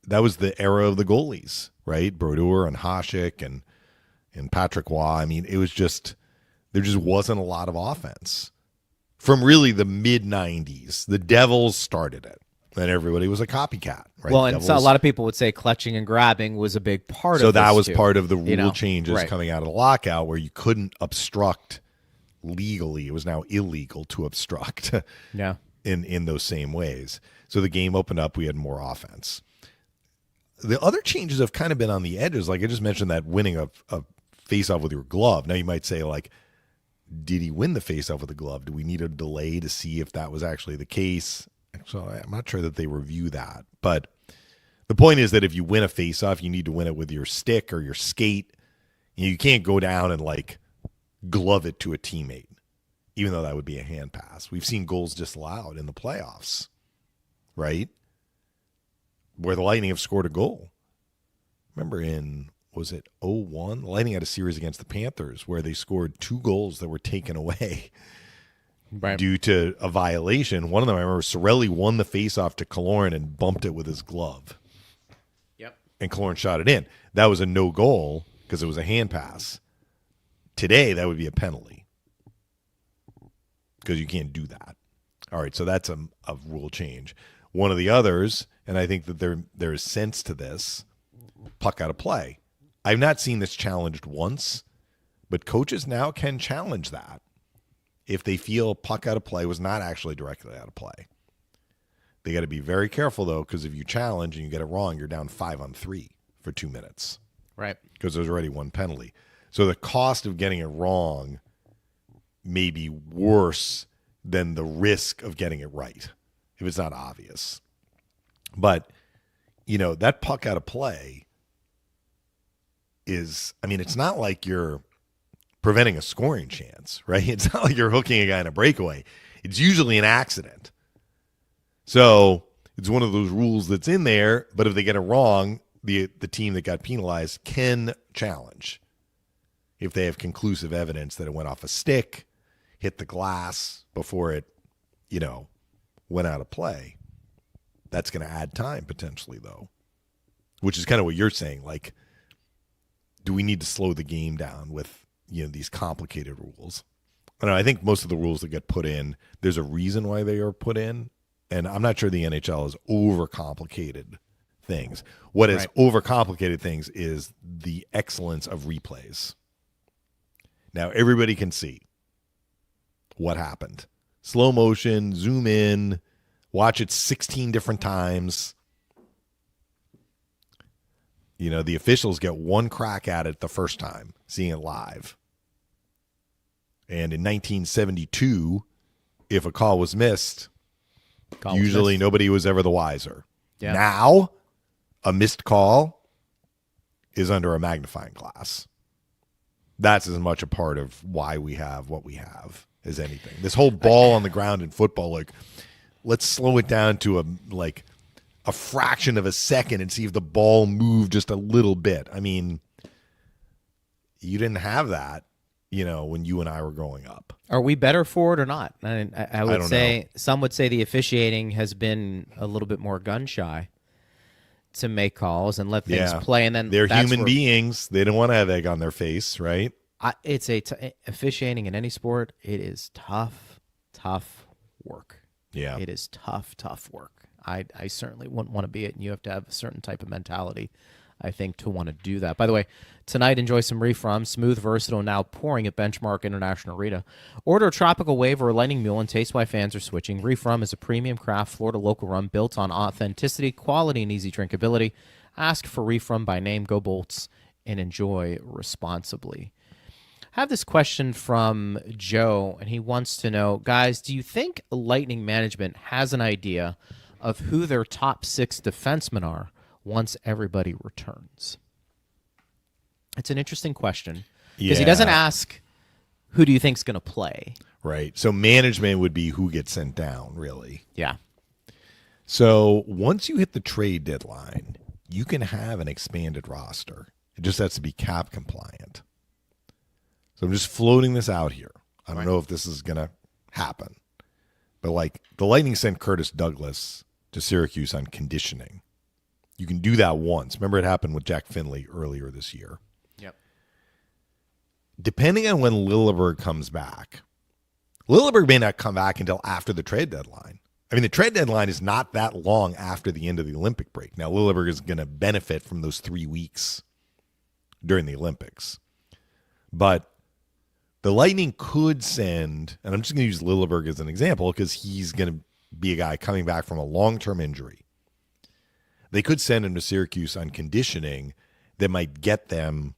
that was the era of the goalies, right? Brodeur and Hasek and Patrick Waugh. I mean, it was just, there just wasn't a lot of offense. From really the mid-90s, the Devils started it, and everybody was a copycat, right? Well, and Devils, so a lot of people would say clutching and grabbing was a big part of so this, that was too. part of the rule changes right. coming out of the lockout, where you couldn't obstruct legally. It was now illegal to obstruct Yeah. in those same ways. So the game opened up. We had more offense. The other changes have kind of been on the edges. Like I just mentioned, that winning a face-off with your glove. Now you might say, like, did he win the face-off with the glove? Do we need a delay to see if that was actually the case? So I'm not sure that they review that. But the point is that if you win a face-off, you need to win it with your stick or your skate. You can't go down and, like, glove it to a teammate, even though that would be a hand pass. We've seen goals disallowed in the playoffs, right? Where the Lightning have scored a goal. Remember was it 01? The Lightning had a series against the Panthers where they scored 2 goals that were taken away due to a violation. One of them, I remember, Sorelli won the faceoff to Killorn and bumped it with his glove. Yep. And Killorn shot it in. That was a no goal because it was a hand pass. Today, that would be a penalty because you can't do that. All right, so that's a rule change. One of the others, and I think that there is sense to this, puck out of play. I've not seen this challenged once, but coaches now can challenge that if they feel puck out of play was not actually directly out of play. They got to be very careful, though, because if you challenge and you get it wrong, you're down 5-on-3 for 2 minutes. Right. Because there's already one penalty. So the cost of getting it wrong may be worse than the risk of getting it right if it's not obvious. But, that puck out of play is, I mean, it's not like you're preventing a scoring chance, right? It's not like you're hooking a guy in a breakaway. It's usually an accident. So it's one of those rules that's in there, but if they get it wrong, the team that got penalized can challenge if they have conclusive evidence that it went off a stick, hit the glass before it, went out of play. That's going to add time potentially, though, which is kind of what you're saying. Like, do we need to slow the game down with, these complicated rules? I don't know. I think most of the rules that get put in, there's a reason why they are put in. And I'm not sure the NHL has overcomplicated things. What has overcomplicated things is the excellence of replays. Now, everybody can see what happened. Slow motion, zoom in, watch it 16 different times. The officials get one crack at it the first time, seeing it live. And in 1972, if a call was missed, usually nobody was ever the wiser. Yeah. Now, a missed call is under a magnifying glass. That's as much a part of why we have what we have as anything. This whole ball on the ground in football, like, let's slow it down to a fraction of a second and see if the ball moved just a little bit. I mean, you didn't have that, when you and I were growing up. Are we better for it or not? I would don't say know. some would say the officiating has been a little bit more gun shy to make calls and let things play. And then they're that's human where beings. They don't want to have egg on their face, right? It's officiating in any sport. It is tough work. Yeah. It is tough work. I certainly wouldn't want to be it, and you have to have a certain type of mentality, I think, to want to do that. By the way, tonight, enjoy some Refrom, smooth, versatile, now pouring at Benchmark International Arena. Order a tropical wave or a lightning mule and taste why fans are switching. Refrom is a premium craft Florida local rum built on authenticity, quality, and easy drinkability. Ask for Refrom by name, go Bolts, and enjoy responsibly. I have this question from Joe, and he wants to know, guys, do you think Lightning management has an idea of who their top 6 defensemen are once everybody returns? It's an interesting question because he doesn't ask who do you think's going to play. Right. So management would be who gets sent down, really. Yeah. So once you hit the trade deadline, you can have an expanded roster. It just has to be cap compliant. So I'm just floating this out here. I don't know if this is going to happen. But like the Lightning sent Curtis Douglas to Syracuse on conditioning. You can do that once. Remember it happened with Jack Finley earlier this year. Yep. Depending on when Lilleberg comes back, Lilleberg may not come back until after the trade deadline. I mean, the trade deadline is not that long after the end of the Olympic break. Now, Lilleberg is going to benefit from those 3 weeks during the Olympics. But the Lightning could send, and I'm just going to use Lilleberg as an example because he's going to be a guy coming back from a long-term injury. They could send him to Syracuse on conditioning that might get them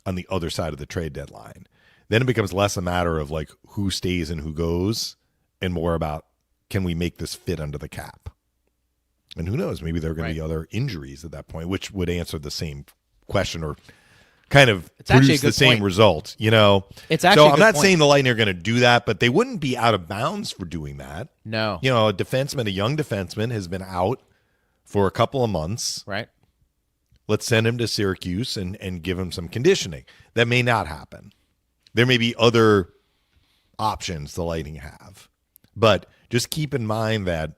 on the other side of the trade deadline. Then it becomes less a matter of like who stays and who goes and more about can we make this fit under the cap? And who knows, maybe there are going to be other injuries at that point, which would answer the same question or kind of produce the same result, you know. It's actually so I'm not saying the Lightning are going to do that, but they wouldn't be out of bounds for doing that. No. You know, a young defenseman has been out for a couple of months. Right. Let's send him to Syracuse and give him some conditioning. That may not happen. There may be other options the Lightning have. But just keep in mind that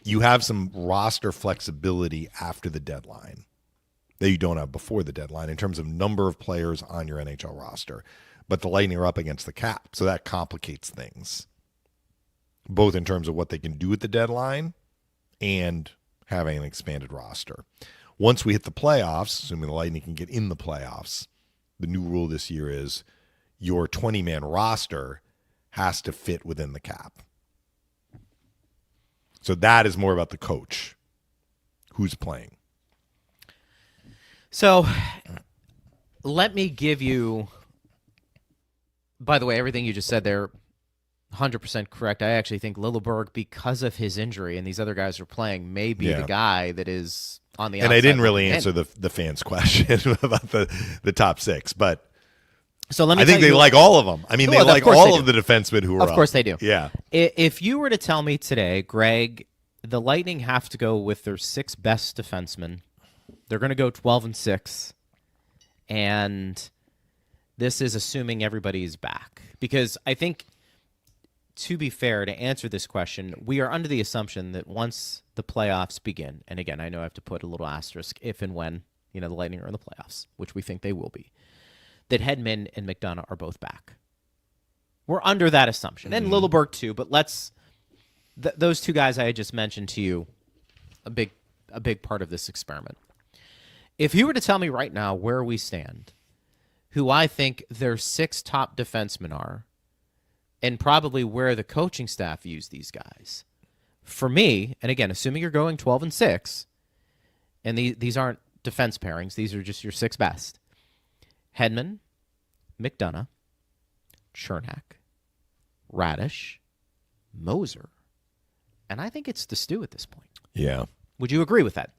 you have some roster flexibility after the deadline that you don't have before the deadline in terms of number of players on your NHL roster. But the Lightning are up against the cap, so that complicates things, both in terms of what they can do at the deadline and having an expanded roster. Once we hit the playoffs, assuming the Lightning can get in the playoffs, the new rule this year is your 20-man roster has to fit within the cap. So that is more about the coach who's playing. So let me give you, by the way, everything you just said there, 100% correct. I actually think Lilleberg, because of his injury and these other guys are playing, may be the guy that is on the outside. And I didn't really answer the fans' question about the top 6, but so let me I think they like all of them. I mean, they like all of the defensemen who are up. Of course they do. Yeah. If you were to tell me today, Greg, the Lightning have to go with their 6 best defensemen. They're going to go 12-6, and this is assuming everybody is back. Because I think, to be fair, to answer this question, we are under the assumption that once the playoffs begin, and again, I know I have to put a little asterisk if and when the Lightning are in the playoffs, which we think they will be, that Hedman and McDonough are both back. We're under that assumption. And Lilleberg too, but those 2 guys I had just mentioned to you, a big part of this experiment. If you were to tell me right now where we stand, who I think their 6 top defensemen are, and probably where the coaching staff views these guys, for me, and again, assuming you're going 12-6, and these aren't defense pairings, these are just your 6 best. Hedman, McDonough, Chernak, Radish, Moser, and I think it's the stew at this point. Yeah. Would you agree with that?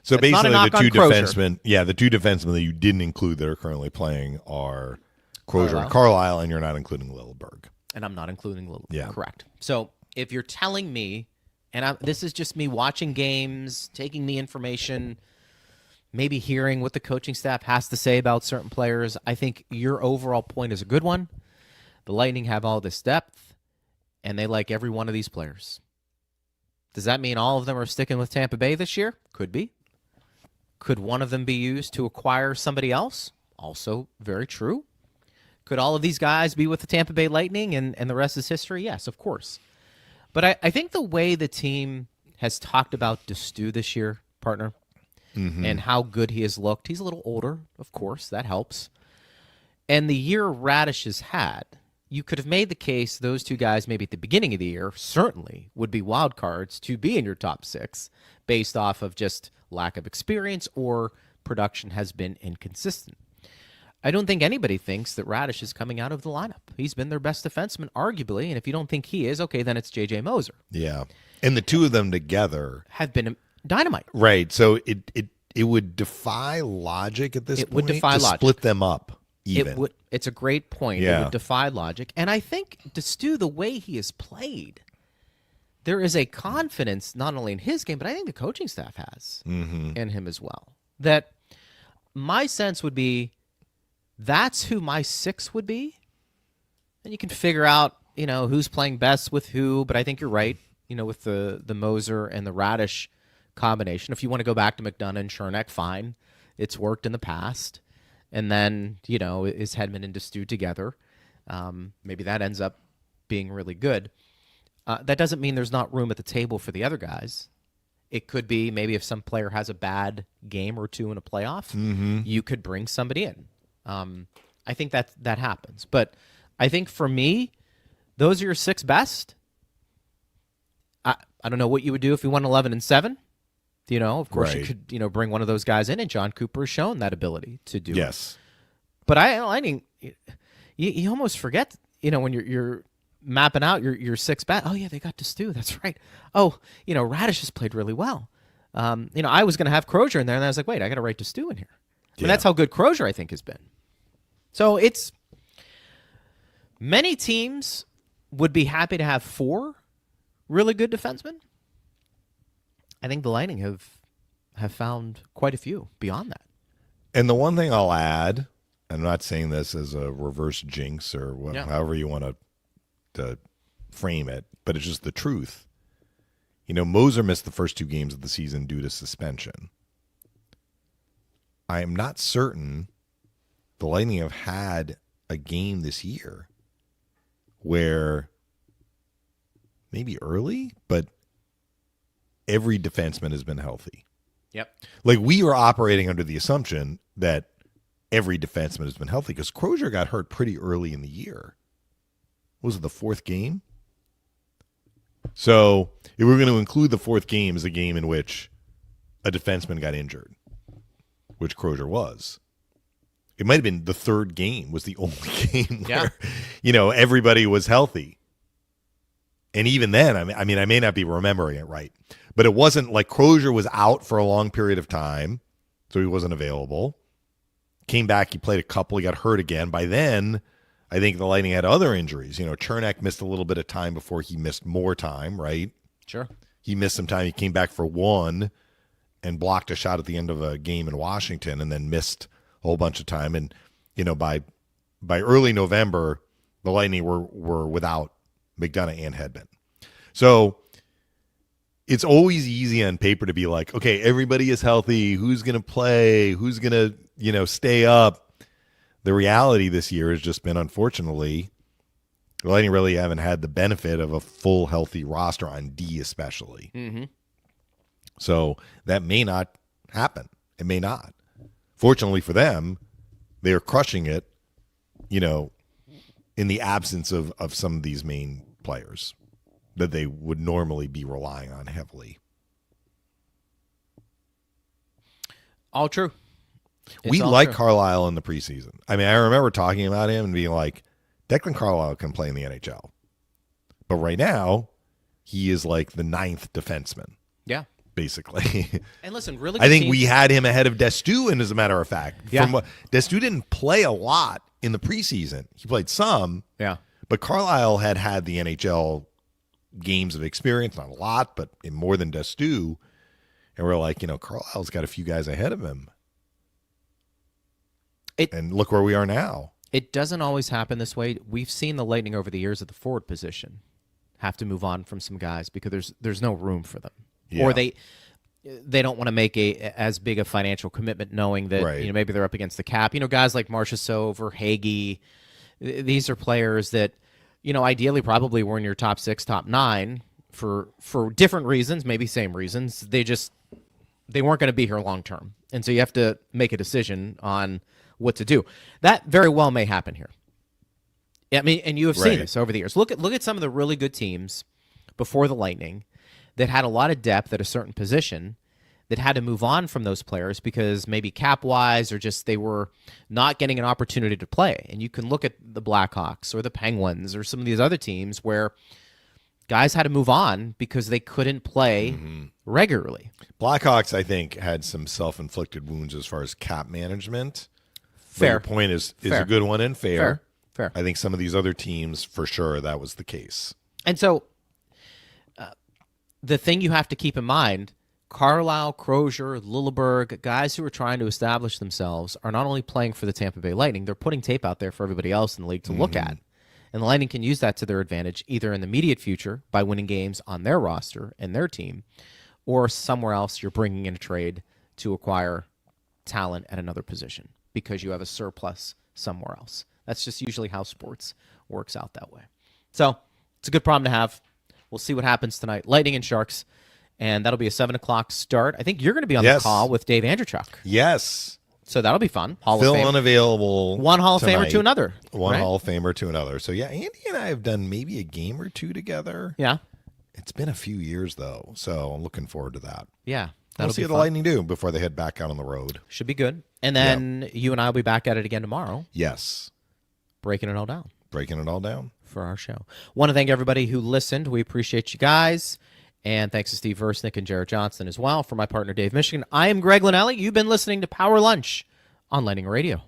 So That's basically not a the 2 knock on defensemen, the 2 defensemen that you didn't include that are currently playing are Crozier and Carlisle, and you're not including Lilleberg. And I'm not including Lilleberg. Yeah. Correct. So if you're telling me, and this is just me watching games, taking the information, maybe hearing what the coaching staff has to say about certain players, I think your overall point is a good one. The Lightning have all this depth, and they like every one of these players. Does that mean all of them are sticking with Tampa Bay this year? Could be. Could one of them be used to acquire somebody else? Also very true. Could all of these guys be with the Tampa Bay Lightning and the rest is history? Yes, of course. But I think the way the team has talked about Destu this year, partner, and how good he has looked, he's a little older, of course, that helps. And the year Radish has had, you could have made the case those two guys maybe at the beginning of the year certainly would be wild cards to be in your top 6 based off of just lack of experience or production has been inconsistent. I don't think anybody thinks that Radish is coming out of the lineup. He's been their best defenseman, arguably, and if you don't think he is, okay, then it's J.J. Moser. Yeah. And the two of them together have been dynamite. Right. So it would defy logic at this point. It would defy to logic. Split them up even. It's a great point. Yeah. It would defy logic. And I think Destu, the way he has played, there is a confidence not only in his game, but I think the coaching staff has in him as well. That my sense would be that's who my 6 would be. And you can figure out, who's playing best with who, but I think you're right, with the Moser and the Radish combination. If you want to go back to McDonough and Chernak, fine. It's worked in the past. And then, is Hedman and Destu together? Maybe that ends up being really good. That doesn't mean there's not room at the table for the other guys. It could be maybe if some player has a bad game or two in a playoff, you could bring somebody in. I think that happens. But I think for me, those are your 6 best. I don't know what you would do if you won 11-7. Of course you could, bring one of those guys in, and John Cooper has shown that ability to do it. Yes. But I think you almost forget, when you're mapping out your 6 best. Oh yeah, they got Destu. That's right. Oh, Radish has played really well. I was going to have Crozier in there, and I was like, wait, I got to write Destu in here. I mean, that's how good Crozier, I think, has been. So it's many teams would be happy to have 4 really good defensemen. I think the Lightning have found quite a few beyond that. And the one thing I'll add, I'm not saying this as a reverse jinx or however you want to frame it, but it's just the truth. Moser missed the first 2 games of the season due to suspension. I am not certain the Lightning have had a game this year where maybe early, but every defenseman has been healthy. Yep. Like we were operating under the assumption that every defenseman has been healthy because Crozier got hurt pretty early in the year. Was it the 4th game? So if we're going to include the 4th game as a game in which a defenseman got injured, which Crozier was. It might have been the 3rd game was the only game where, everybody was healthy. And even then, I mean, I may not be remembering it right, but it wasn't like Crozier was out for a long period of time, so he wasn't available. Came back, he played a couple, he got hurt again. By then, I think the Lightning had other injuries. Chernak missed a little bit of time before he missed more time, right? Sure. He missed some time. He came back for 1 and blocked a shot at the end of a game in Washington and then missed a whole bunch of time. And, by early November, the Lightning were without McDonough and Hedman. So it's always easy on paper to be like, okay, everybody is healthy. Who's going to play? Who's going to, stay up? The reality this year has just been, unfortunately, the Lightning really haven't had the benefit of a full healthy roster on D especially. Mm-hmm. So that may not happen. It may not. Fortunately for them, they are crushing it, in the absence of some of these main players that they would normally be relying on heavily. All true. We like Carlisle in the preseason. I mean, I remember talking about him and being like, Declan Carlisle can play in the NHL. But right now, he is like the 9th defenseman. Yeah. Basically. And listen, really I think teams. we had him ahead of Destu, and as a matter of fact. Yeah. Destu didn't play a lot in the preseason. He played some. Yeah. But Carlisle had the NHL games of experience, not a lot, but more than Destu. And we're like, Carlisle's got a few guys ahead of him. And look where we are now. It doesn't always happen this way. We've seen the Lightning over the years at the forward position have to move on from some guys because there's no room for them. Yeah. Or they they don't want to make as big a financial commitment, knowing that maybe they're up against the cap. Guys like Marchessault or Hagee, these are players that ideally probably were in your top 6, top 9 for different reasons, maybe same reasons. They weren't going to be here long term, and so you have to make a decision on what to do. That very well may happen here. I mean, and you have seen this over the years. Look at some of the really good teams before the Lightning that had a lot of depth at a certain position that had to move on from those players because maybe cap-wise or just they were not getting an opportunity to play. And you can look at the Blackhawks or the Penguins or some of these other teams where guys had to move on because they couldn't play regularly. Blackhawks, I think, had some self-inflicted wounds as far as cap management. Fair. Your point is a good one and fair. Fair. I think some of these other teams, for sure, that was the case. And so the thing you have to keep in mind, Carlisle, Crozier, Lilleberg, guys who are trying to establish themselves are not only playing for the Tampa Bay Lightning, they're putting tape out there for everybody else in the league to look at. And the Lightning can use that to their advantage, either in the immediate future by winning games on their roster and their team, or somewhere else you're bringing in a trade to acquire talent at another position because you have a surplus somewhere else. That's just usually how sports works out that way. So it's a good problem to have. We'll see what happens tonight. Lightning and Sharks, and that'll be a 7 o'clock start. I think you're going to be on the call with Dave Andrechuk. Yes. So that'll be fun. Phil unavailable. One Hall of tonight. Famer to another. One Hall of Famer to another. So, yeah, Andy and I have done maybe a game or two together. Yeah. It's been a few years, though, so I'm looking forward to that. Yeah. We'll see what the Lightning do before they head back out on the road. Should be good. And then you and I will be back at it again tomorrow. Yes. Breaking it all down. Breaking it all down. For our show. Want to thank everybody who listened. We appreciate you guys. And thanks to Steve Versnick and Jared Johnson as well. For my partner, Dave Mishkin, I am Greg Linnelli. You've been listening to Power Lunch on Lightning Radio.